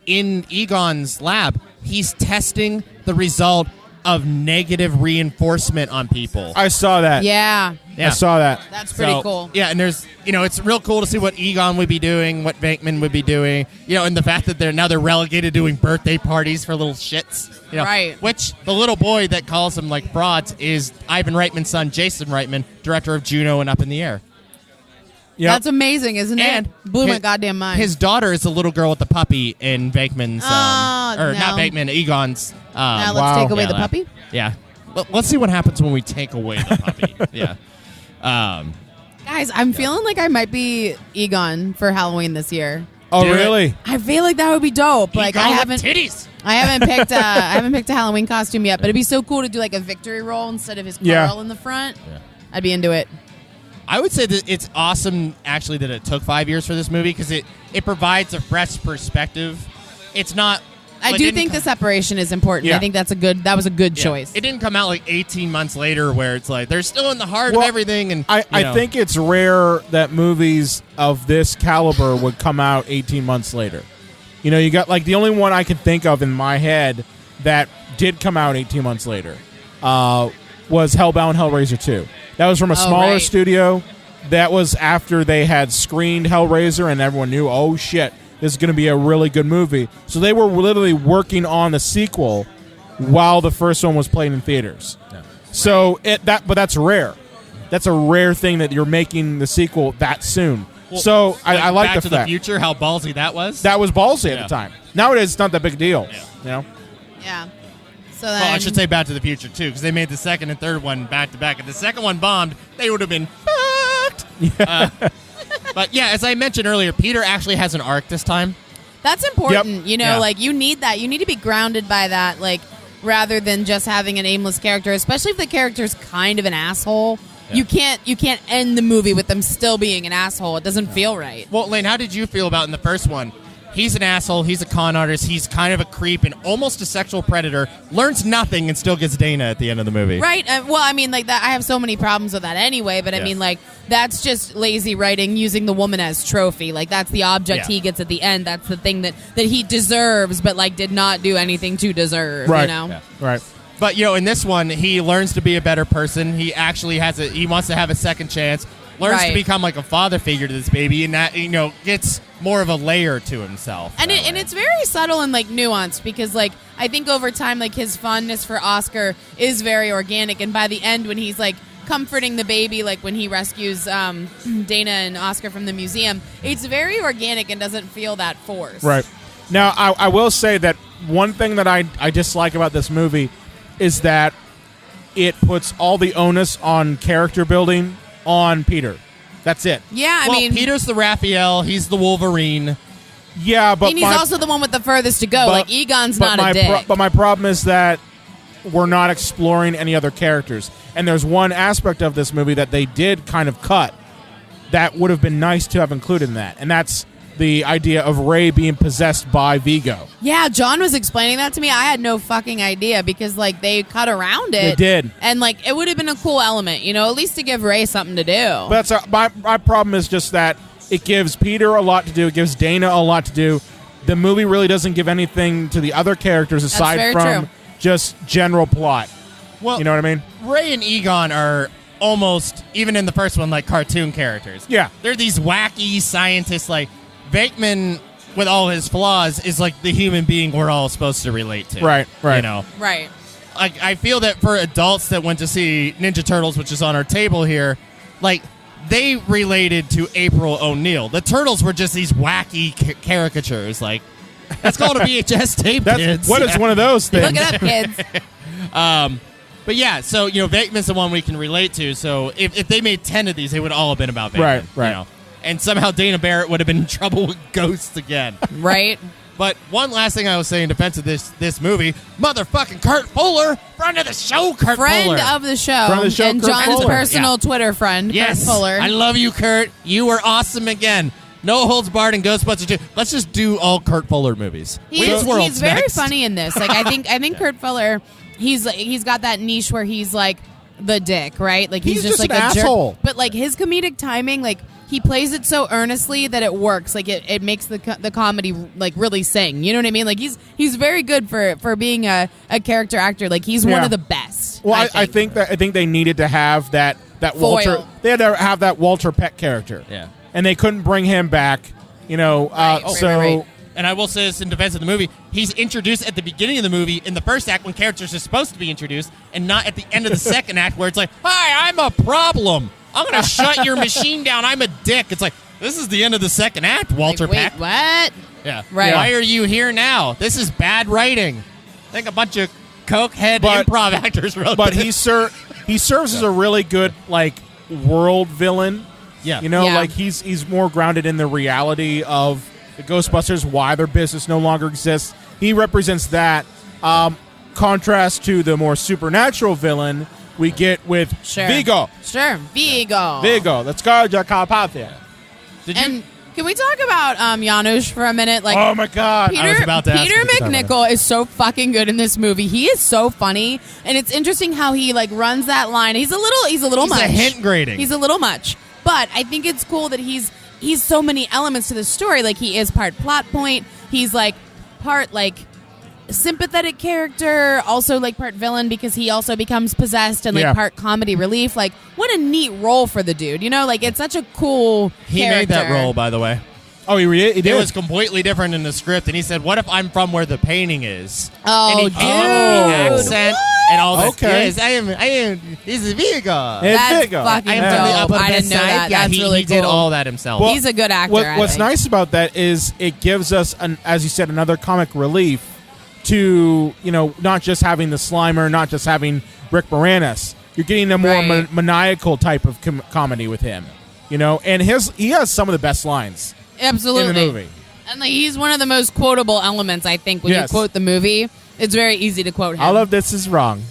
in Egon's lab, he's testing the result of negative reinforcement on people. I saw that. Yeah. I saw that. That's pretty cool. Yeah, and there's, it's real cool to see what Egon would be doing, what Venkman would be doing, and the fact that they're relegated to doing birthday parties for little shits. Right. Which the little boy that calls them like frauds is Ivan Reitman's son, Jason Reitman, director of Juno and Up in the Air. Yep. That's amazing, isn't it? Blew my goddamn mind. His daughter is the little girl with the puppy in Venkman's, not Venkman, Egon's. Now let's take away the puppy. Yeah. Let's see what happens when we take away the puppy. Yeah. Guys, I'm feeling like I might be Egon for Halloween this year. Oh, really? I feel like that would be dope. Like Egon I with haven't titties. I haven't picked a Halloween costume yet, but it'd be so cool to do like a victory roll instead of his Carl in the front. Yeah. I'd be into it. I would say that it's awesome, actually, that it took 5 years for this movie, because it provides a fresh perspective. It's not. I do think the separation is important. Yeah. I think that was a good choice. It didn't come out like 18 months later, where it's like they're still in the heart of everything. And I think it's rare that movies of this caliber would come out 18 months later. You got like the only one I can think of in my head that did come out 18 months later was Hellbound Hellraiser 2. That was from a smaller studio. That was after they had screened Hellraiser and everyone knew, oh shit, this is going to be a really good movie. So they were literally working on the sequel while the first one was playing in theaters. Yeah. So but that's rare. That's a rare thing that you're making the sequel that soon. Well, so I like Back the to fact. the Future, how ballsy that was. That was ballsy at the time. Nowadays, it's not that big a deal. Yeah. So then, Well, I should say Back to the Future, too, because they made the second and third one back-to-back. If the second one bombed, they would have been fucked. But, as I mentioned earlier, Peter actually has an arc this time. that's important. Yep. Like you need that. You need to be grounded by that, like rather than just having an aimless character, especially if the character's kind of an asshole. Yeah. You can't end the movie with them still being an asshole. It doesn't feel right. Well, Lane, how did you feel about in the first one? he's an asshole. He's a con artist. He's kind of a creep and almost a sexual predator. Learns nothing and still gets Dana at the end of the movie. Right. Well, I mean, like that. I have so many problems with that anyway. But I mean, like that's just lazy writing, using the woman as trophy. Like that's the object he gets at the end. That's the thing that he deserves, but like did not do anything to deserve. Right. You know. Yeah. Right. But in this one, he learns to be a better person. He actually he wants to have a second chance. Learns to become like a father figure to this baby, and that gets more of a layer to himself. And it's very subtle and like nuanced because like I think over time like his fondness for Oscar is very organic, and by the end when he's like comforting the baby, like when he rescues Dana and Oscar from the museum, it's very organic and doesn't feel that forced. Right. Now I will say that one thing that I dislike about this movie is that it puts all the onus on character building on Peter. That's it. Yeah, I mean, Peter's the Raphael. He's the Wolverine. Yeah, but and he's also the one with the furthest to go. Like Egon's not a dick. But my problem is that we're not exploring any other characters. And there's one aspect of this movie that they did kind of cut that would have been nice to have included in that, and that's the idea of Ray being possessed by Vigo. Yeah, John was explaining that to me. I had no fucking idea because like they cut around it. They did. And like it would have been a cool element, at least to give Ray something to do. But that's my problem is just that it gives Peter a lot to do. It gives Dana a lot to do. The movie really doesn't give anything to the other characters aside from just general plot. Well, you know what I mean? Ray and Egon are almost, even in the first one, like cartoon characters. Yeah. They're these wacky scientists like Venkman, with all his flaws, is like the human being we're all supposed to relate to. Right. Right. Like, I feel that for adults that went to see Ninja Turtles, which is on our table here, like, they related to April O'Neil. The Turtles were just these wacky caricatures. Like, that's called a VHS tape, kids. What is one of those things? Look it up, kids. But yeah, so, Venkman's the one we can relate to. So if they made 10 of these, they would all have been about Venkman. Right. And somehow Dana Barrett would have been in trouble with ghosts again. Right. But one last thing I will say in defense of this movie, motherfucking Kurt Fuller, friend of the show, Kurt Fuller. Friend of the show. And Kurt John's Fuller. personal Twitter friend, yes. Kurt Fuller. I love you, Kurt. You were awesome again. No holds barred in Ghostbusters 2. Let's just do all Kurt Fuller movies. He's very funny in this. Like I think Kurt Fuller, he's got that niche where he's like the dick, right? Like he's just like an a asshole. jerk. But like his comedic timing, like he plays it so earnestly that it works. Like it makes the comedy like really sing. You know what I mean? Like he's very good for being a character actor. Like he's one of the best. Well, I think they needed to have that Walter. They had to have that Walter Peck character. Yeah. And they couldn't bring him back. Right. And I will say this in defense of the movie, he's introduced at the beginning of the movie in the first act when characters are supposed to be introduced, and not at the end of the second act where it's like, hi, I'm a problem. I'm going to shut your machine down. I'm a dick. It's like, this is the end of the second act, Walter Peck. Wait, what? Yeah. Right. Why are you here now? This is bad writing. I think a bunch of cokehead improv actors wrote But this. he serves as a really good, like, world villain. Yeah. Like he's more grounded in the reality of the Ghostbusters, why their business no longer exists. He represents that. Contrast to the more supernatural villain we get with Vigo. Sure, Vigo. The Carpathian. And can we talk about Janusz for a minute? Like, oh my God, Peter, I was about to ask Peter MacNicol is so fucking good in this movie. He is so funny, and it's interesting how he like runs that line. He's a little much. A hint grading. He's a little much, but I think it's cool that he's so many elements to the story. Like he is part plot point. He's like part like sympathetic character, also like part villain because he also becomes possessed, and like part comedy relief. Like what a neat role for the dude, like it's such a cool He character. made that role, by the way. Oh, he did? It was completely different in the script, and he said, what if I'm from where the painting is? Oh, and he dude. did the accent and all that. Okay. Yes, I am, this is Vigo. That's Vigo. fucking I am from the dope. Upper I West didn't know Side. that. Yeah, That's he really did cool. all that himself. He's a good actor. What's nice about that is it gives us, as you said, another comic relief to, not just having the Slimer, not just having Rick Moranis. You're getting a more maniacal type of comedy with him, and he has some of the best lines. Absolutely. In the movie. And like, he's one of the most quotable elements, I think, when you quote the movie. It's very easy to quote him. All of this is wrong.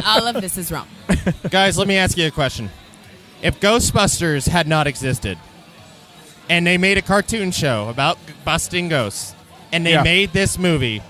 All of this is wrong. Guys, let me ask you a question. If Ghostbusters had not existed, and they made a cartoon show about busting ghosts, and they made this movie,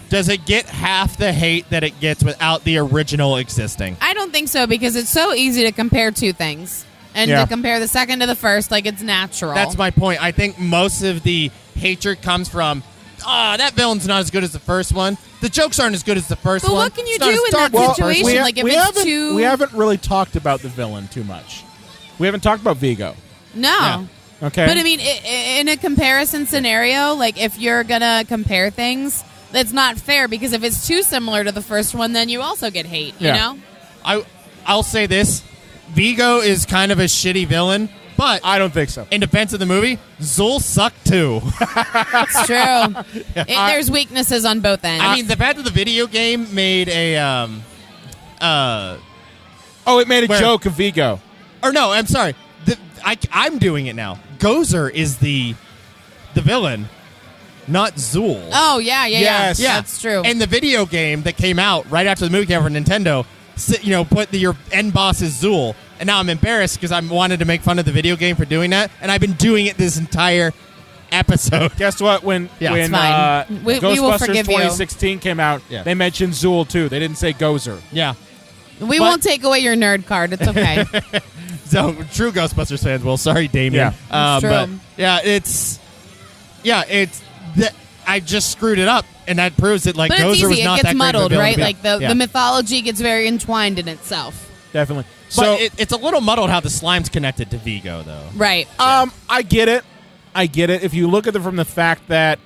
does it get half the hate that it gets without the original existing? I don't think so, because it's so easy to compare two things. And to compare the second to the first, like, it's natural. That's my point. I think most of the hatred comes from, that villain's not as good as the first one. The jokes aren't as good as the first one. But what can you do in that situation? We haven't really talked about the villain too much. We haven't talked about Vigo. No. Yeah. Okay. But, I mean, in a comparison scenario, like, if you're going to compare things, that's not fair, because if it's too similar to the first one, then you also get hate, you know? I'll say this. Vigo is kind of a shitty villain, but I don't think so. In defense of the movie, Zool sucked too. It's true. There's weaknesses on both ends. I mean, the fact that the video game made a it made a joke of Vigo. Or no, I'm sorry. I'm doing it now. Gozer is the villain, not Zool. Oh, yeah. Yes. Yeah, that's true. And the video game that came out right after the movie came out for Nintendo, put your end boss as Zool. And now I'm embarrassed because I wanted to make fun of the video game for doing that, and I've been doing it this entire episode. Guess what? When Ghostbusters we will forgive 2016 came out, they mentioned Zool too. They didn't say Gozer. Yeah. We won't take away your nerd card. It's okay. So, true Ghostbusters fans will. Sorry, Damien. Yeah. But, I just screwed it up, and that proves that, like, but Gozer it's easy. was not it gets that muddled, great of a right? villain. Like, the mythology gets very entwined in itself. Definitely. So it's a little muddled how the slime's connected to Vigo, though. Right. I get it. If you look at it from the fact that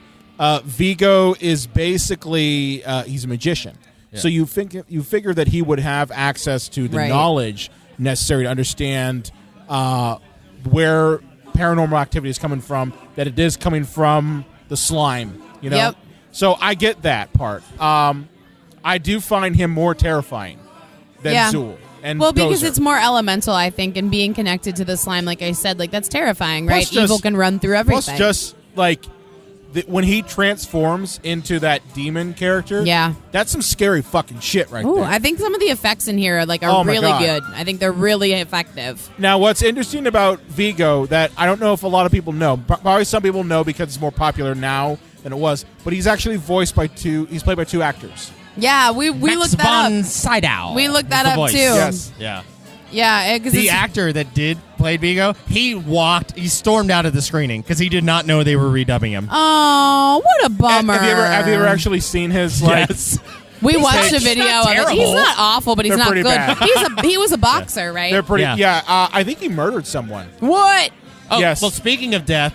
Vigo is basically he's a magician, so you figure that he would have access to the knowledge necessary to understand where paranormal activity is coming from. That it is coming from the slime. You know. Yep. So I get that part. I do find him more terrifying than Zool. And because Gozer. it's more elemental, I think, and being connected to the slime, like I said, like, that's terrifying, right? Evil can run through everything. Plus, just like when he transforms into that demon character, that's some scary fucking shit right there. I think some of the effects in here are really good. I think they're really effective. Now, what's interesting about Vigo that I don't know if a lot of people know, probably some people know because it's more popular now than it was, but he's actually voiced by he's played by two actors. Yeah, we looked that up. Sydow. We looked that up, too. Yes. Yeah. Yeah. The actor that played Vigo, he stormed out of the screening because he did not know they were redubbing him. Oh, what a bummer. Have you ever actually seen his, like... Yes. We watched a video of it. He's not awful, but he's not good. Bad. He was a boxer, right? They're pretty... Yeah. I think he murdered someone. What? Oh, yes. Well, speaking of death,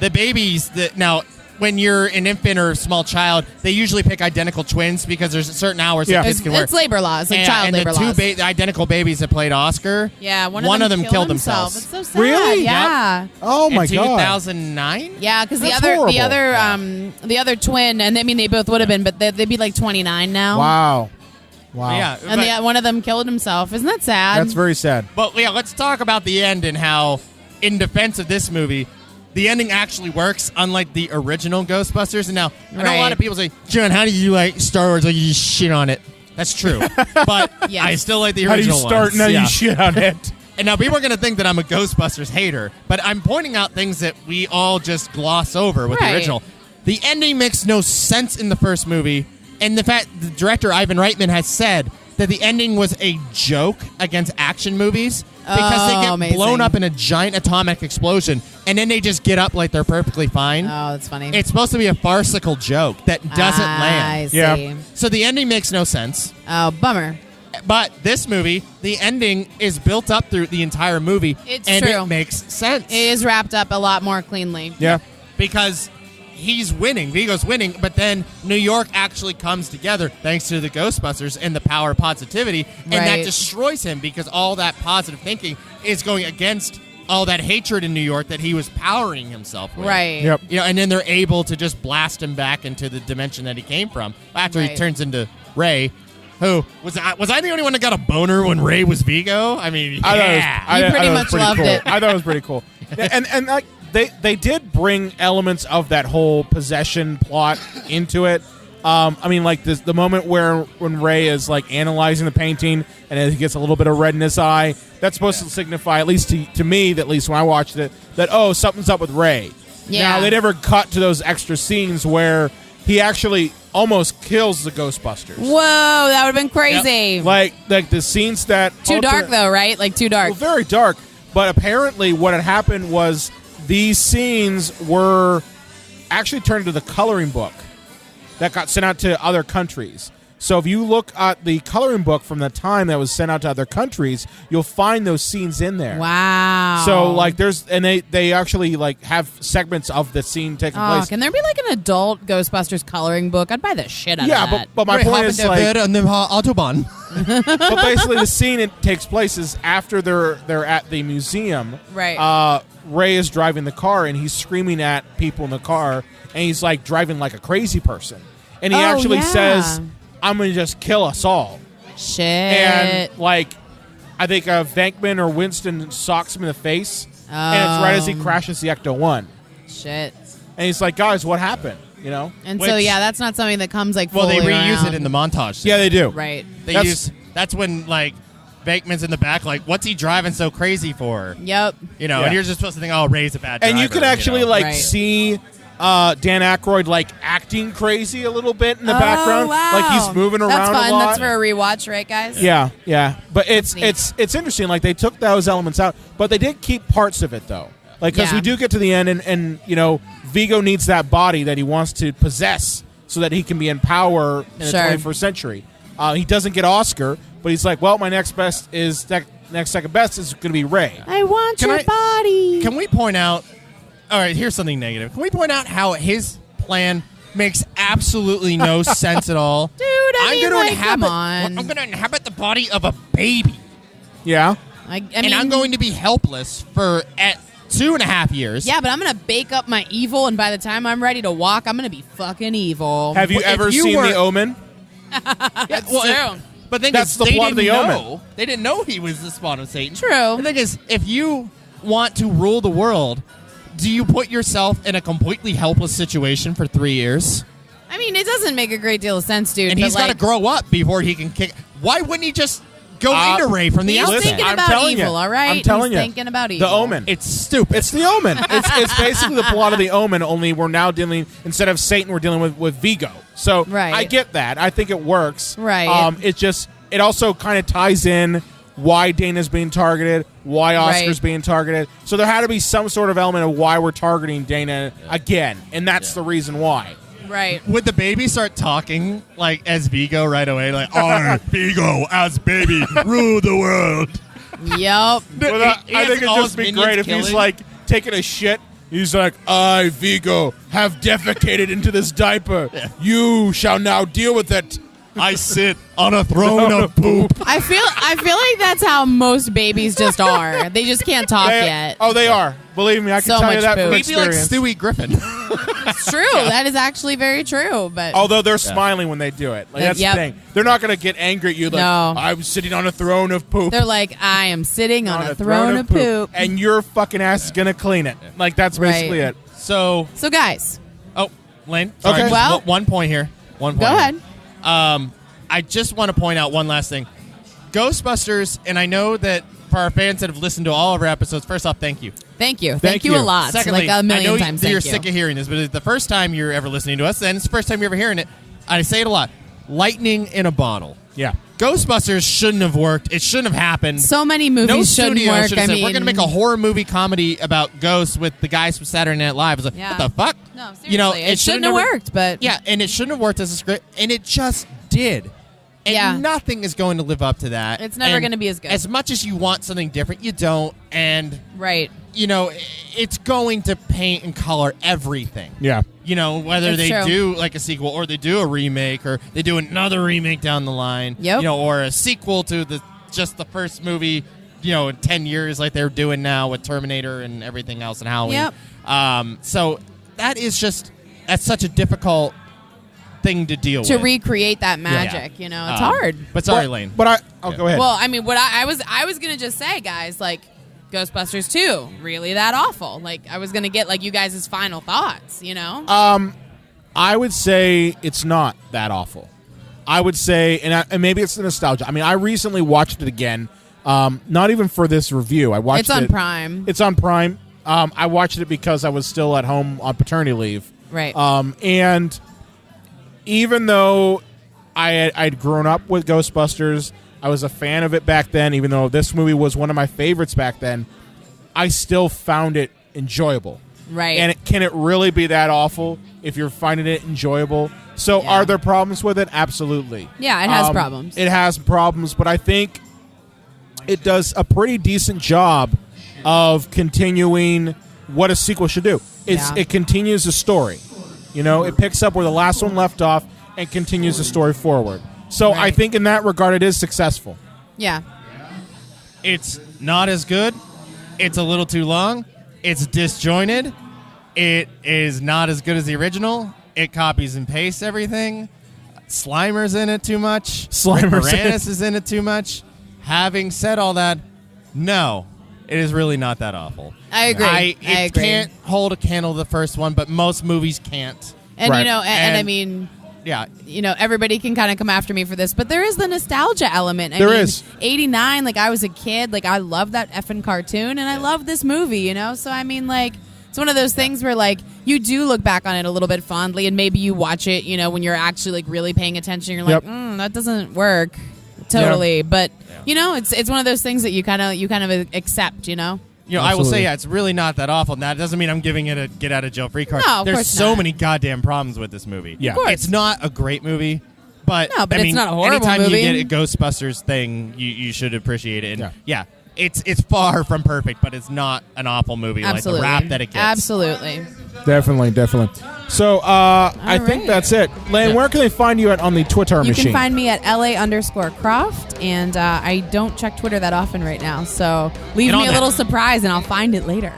the babies that... Now... When you're an infant or a small child, they usually pick identical twins because there's certain hours that kids can work. It's labor laws, like child labor laws. And the two identical babies that played Oscar, one of them killed themselves. It's so sad. Really? Yeah. Yep. Oh my god. 2009. Yeah, because the other twin, and I mean they both would have been, but they'd be like 29 now. Wow. Yeah, and one of them killed himself. Isn't that sad? That's very sad. But let's talk about the end and how, in defense of this movie, the ending actually works, unlike the original Ghostbusters. And now, I know a lot of people say, John, how do you like Star Wars? Like, you shit on it. That's true. But I still like the original ones. How do you start now you shit on it? And now people are going to think that I'm a Ghostbusters hater, but I'm pointing out things that we all just gloss over with the original. The ending makes no sense in the first movie, and the fact the director, Ivan Reitman, has said that the ending was a joke against action movies because they get blown up in a giant atomic explosion, and then they just get up like they're perfectly fine. Oh, that's funny. It's supposed to be a farcical joke that doesn't land. I see. Yeah. So the ending makes no sense. Oh, bummer. But this movie, the ending is built up through the entire movie, It's and true. it makes sense. It is wrapped up a lot more cleanly. Yeah. Because he's winning. Vigo's winning, but then New York actually comes together thanks to the Ghostbusters and the power of positivity, and that destroys him because all that positive thinking is going against all that hatred in New York that he was powering himself with. Right. Yep. You know, and then they're able to just blast him back into the dimension that he came from after he turns into Ray. Who was I the only one that got a boner when Ray was Vigo? I mean, yeah. You pretty much loved it. I thought it was pretty cool. and like they did bring elements of that whole possession plot into it. I mean, like the moment when Ray is like analyzing the painting and he gets a little bit of red in his eye, that's supposed to signify, at least to me, at least when I watched it, that something's up with Ray. Yeah. Now they never cut to those extra scenes where he actually almost kills the Ghostbusters. Whoa, that would have been crazy. Yep. Like the scenes that too dark though, right? Like too dark. Well, very dark. But apparently, what had happened was these scenes were actually turned into the coloring book that got sent out to other countries. So if you look at the coloring book from the time that was sent out to other countries, you'll find those scenes in there. Wow. So like they actually like have segments of the scene taking place. Can there be like an adult Ghostbusters coloring book? I'd buy the shit out of that. Yeah, but my point is like on the Autobahn. but basically the scene it takes place is after they're at the museum. Right. Ray is driving the car and he's screaming at people in the car and he's like driving like a crazy person. And he actually says, I'm going to just kill us all. Shit. And, like, I think Venkman or Winston socks him in the face. And it's right as he crashes the Ecto-1. Shit. And he's like, guys, what happened? You know? And so, that's not something that comes, like, fully Well, they reuse around. it in the montage scene. Yeah, they do. Right. That's when, like, Venkman's in the back, like, what's he driving so crazy for? Yep. You know, and you're just supposed to think, oh, Ray's a bad driver. And you can actually, Right. see Dan Aykroyd, like, acting crazy a little bit in the background. Wow. Like, he's moving around That's fun. a lot. That's for a rewatch, right, guys? Yeah. But it's interesting. Like, they took those elements out, but they did keep parts of it, though. Like, because we do get to the end, and, you know, Vigo needs that body that he wants to possess so that he can be in power in the 21st century. He doesn't get Oscar, but he's like, well, my next second best is going to be Ray. I want your body. Can we point out... All right, here's something negative. Can we point out how his plan makes absolutely no sense at all? Dude, I'm going to inhabit the body of a baby. Yeah. I mean, and I'm going to be helpless for 2.5 years. Yeah, but I'm going to bake up my evil, and by the time I'm ready to walk, I'm going to be fucking evil. Have you ever seen The Omen? That's true. But that's the plot of The Omen. They didn't know he was the spawn of Satan. True. The thing is, if you want to rule the world... Do you put yourself in a completely helpless situation for 3 years? I mean, it doesn't make a great deal of sense, dude. And he's got to grow up before he can kick. Why wouldn't he just go into Ray from the outset? He's thinking about evil, all right? I'm telling you. He's thinking about evil. The Omen. It's stupid. It's The Omen. It's basically the plot of The Omen, only we're now dealing, instead of Satan, we're dealing with Vigo. So I get that. I think it works. Right. It also kind of ties in why Dana's being targeted, why Oscar's being targeted. So there had to be some sort of element of why we're targeting Dana again, and that's the reason why. Right. Would the baby start talking like as Vigo right away? Like, I, Vigo, as baby, rule the world. Yep. I think it'd just be great if he's like taking a shit. He's like, I, Vigo, have defecated into this diaper. Yeah. You shall now deal with it. I sit on a throne of poop. I feel like that's how most babies just are. They just can't talk yet. Oh, they are. Believe me, I can tell you that from experience. Maybe like Stewie Griffin. It's true. Yeah. That is actually very true. But although they're smiling when they do it. Like, that's the thing. They're not going to get angry at you like, I'm sitting on a throne of poop. They're like, I am sitting on a throne of poop. And your fucking ass is going to clean it. Like, that's basically it. So guys. Oh, Lane. Sorry, okay. Well, one point here. Go ahead. I just want to point out one last thing. Ghostbusters, and I know that for our fans that have listened to all of our episodes, first off, thank you. Thank you. Thank you a lot. Secondly, like a million I know times. You're sick of hearing this, but it's the first time you're ever listening to us, and it's the first time you're ever hearing it. I say it a lot. Lightning in a bottle. Yeah. Ghostbusters shouldn't have worked. It shouldn't have happened. So many movies shouldn't work. Should have said, we're going to make a horror movie comedy about ghosts with the guys from Saturday Night Live. It's like, what the fuck? No, seriously. It shouldn't have worked, but... Yeah, and it shouldn't have worked as a script, and it just did. And nothing is going to live up to that. It's never going to be as good. As much as you want something different, you don't. And, right. You know, it's going to paint and color everything. Yeah. You know, whether they do like a sequel or they do a remake or they do another remake down the line. Yep. You know, or a sequel to just the first movie, you know, in 10 years like they're doing now with Terminator and everything else and Halloween. Yep. So that is that's such a difficult thing to deal with. To recreate that magic, you know, it's hard. But sorry, Lane. But go ahead. Well, I mean, what I was gonna just say, guys, like Ghostbusters 2, really that awful? Like I was gonna get like you guys' final thoughts, you know? I would say it's not that awful. I would say, and maybe it's the nostalgia. I mean, I recently watched it again, not even for this review. I watched it. It's on Prime. It's on Prime. I watched it because I was still at home on paternity leave. Right. And even though I'd grown up with Ghostbusters, I was a fan of it back then, even though this movie was one of my favorites back then, I still found it enjoyable. Right. And can it really be that awful if you're finding it enjoyable? So are there problems with it? Absolutely. Yeah, it has problems. It has problems, but I think it does a pretty decent job of continuing what a sequel should do. It continues the story. You know, it picks up where the last one left off and continues the story forward. So I think in that regard, it is successful. Yeah. It's not as good. It's a little too long. It's disjointed. It is not as good as the original. It copies and pastes everything. Slimer's in it too much. Moranis is in it too much. Having said all that, no, it is really not that awful. I agree. It can't hold a candle to the first one, but most movies can't. And, you know, and I mean... Yeah. You know, everybody can kind of come after me for this, but there is the nostalgia element. I mean, is. 89, like, I was a kid. Like, I love that effing cartoon, and I love this movie, you know? So, I mean, like, it's one of those things where, like, you do look back on it a little bit fondly, and maybe you watch it, you know, when you're actually, like, really paying attention. You're like, that doesn't work. Totally. But, you know, it's one of those things that you kind of accept, you know? You know, I will say, it's really not that awful. Now, it doesn't mean I'm giving it a get-out-of-jail-free card. No, of There's course so not. many goddamn problems with this movie. Yeah. Of course. It's not a great movie, but, No, but I it's mean, not a horrible anytime movie. you get a Ghostbusters thing, you should appreciate it. And it's far from perfect, but it's not an awful movie Absolutely. like the rap that it gets. Absolutely. Definitely. So I think that's it. Lane, where can they find you on the Twitter machine? You can find me at LA_Croft, and I don't check Twitter that often right now, so leave me a little surprise, and I'll find it later.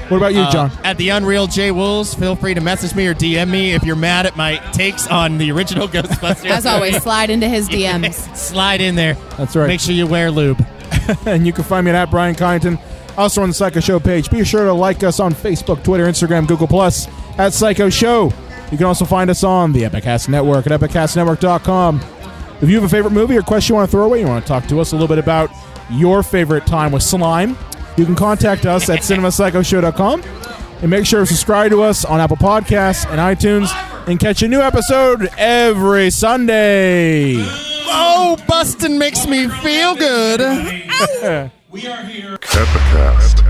What about you, John? At the Unreal J Wolves, feel free to message me or DM me if you're mad at my takes on the original Ghostbusters. As always, slide into his DMs. Slide in there. That's right. Make sure you wear lube. And you can find me at Brian Kyneton, also on the Psycho Show page. Be sure to like us on Facebook, Twitter, Instagram, Google+, at Psycho Show. You can also find us on the Epicast Network at epicastnetwork.com. If you have a favorite movie or question you want to throw away, you want to talk to us a little bit about your favorite time with slime, you can contact us at cinemapsychoshow.com. And make sure to subscribe to us on Apple Podcasts and iTunes and catch a new episode every Sunday. Oh, bustin' makes me feel good. We are here. Epicast.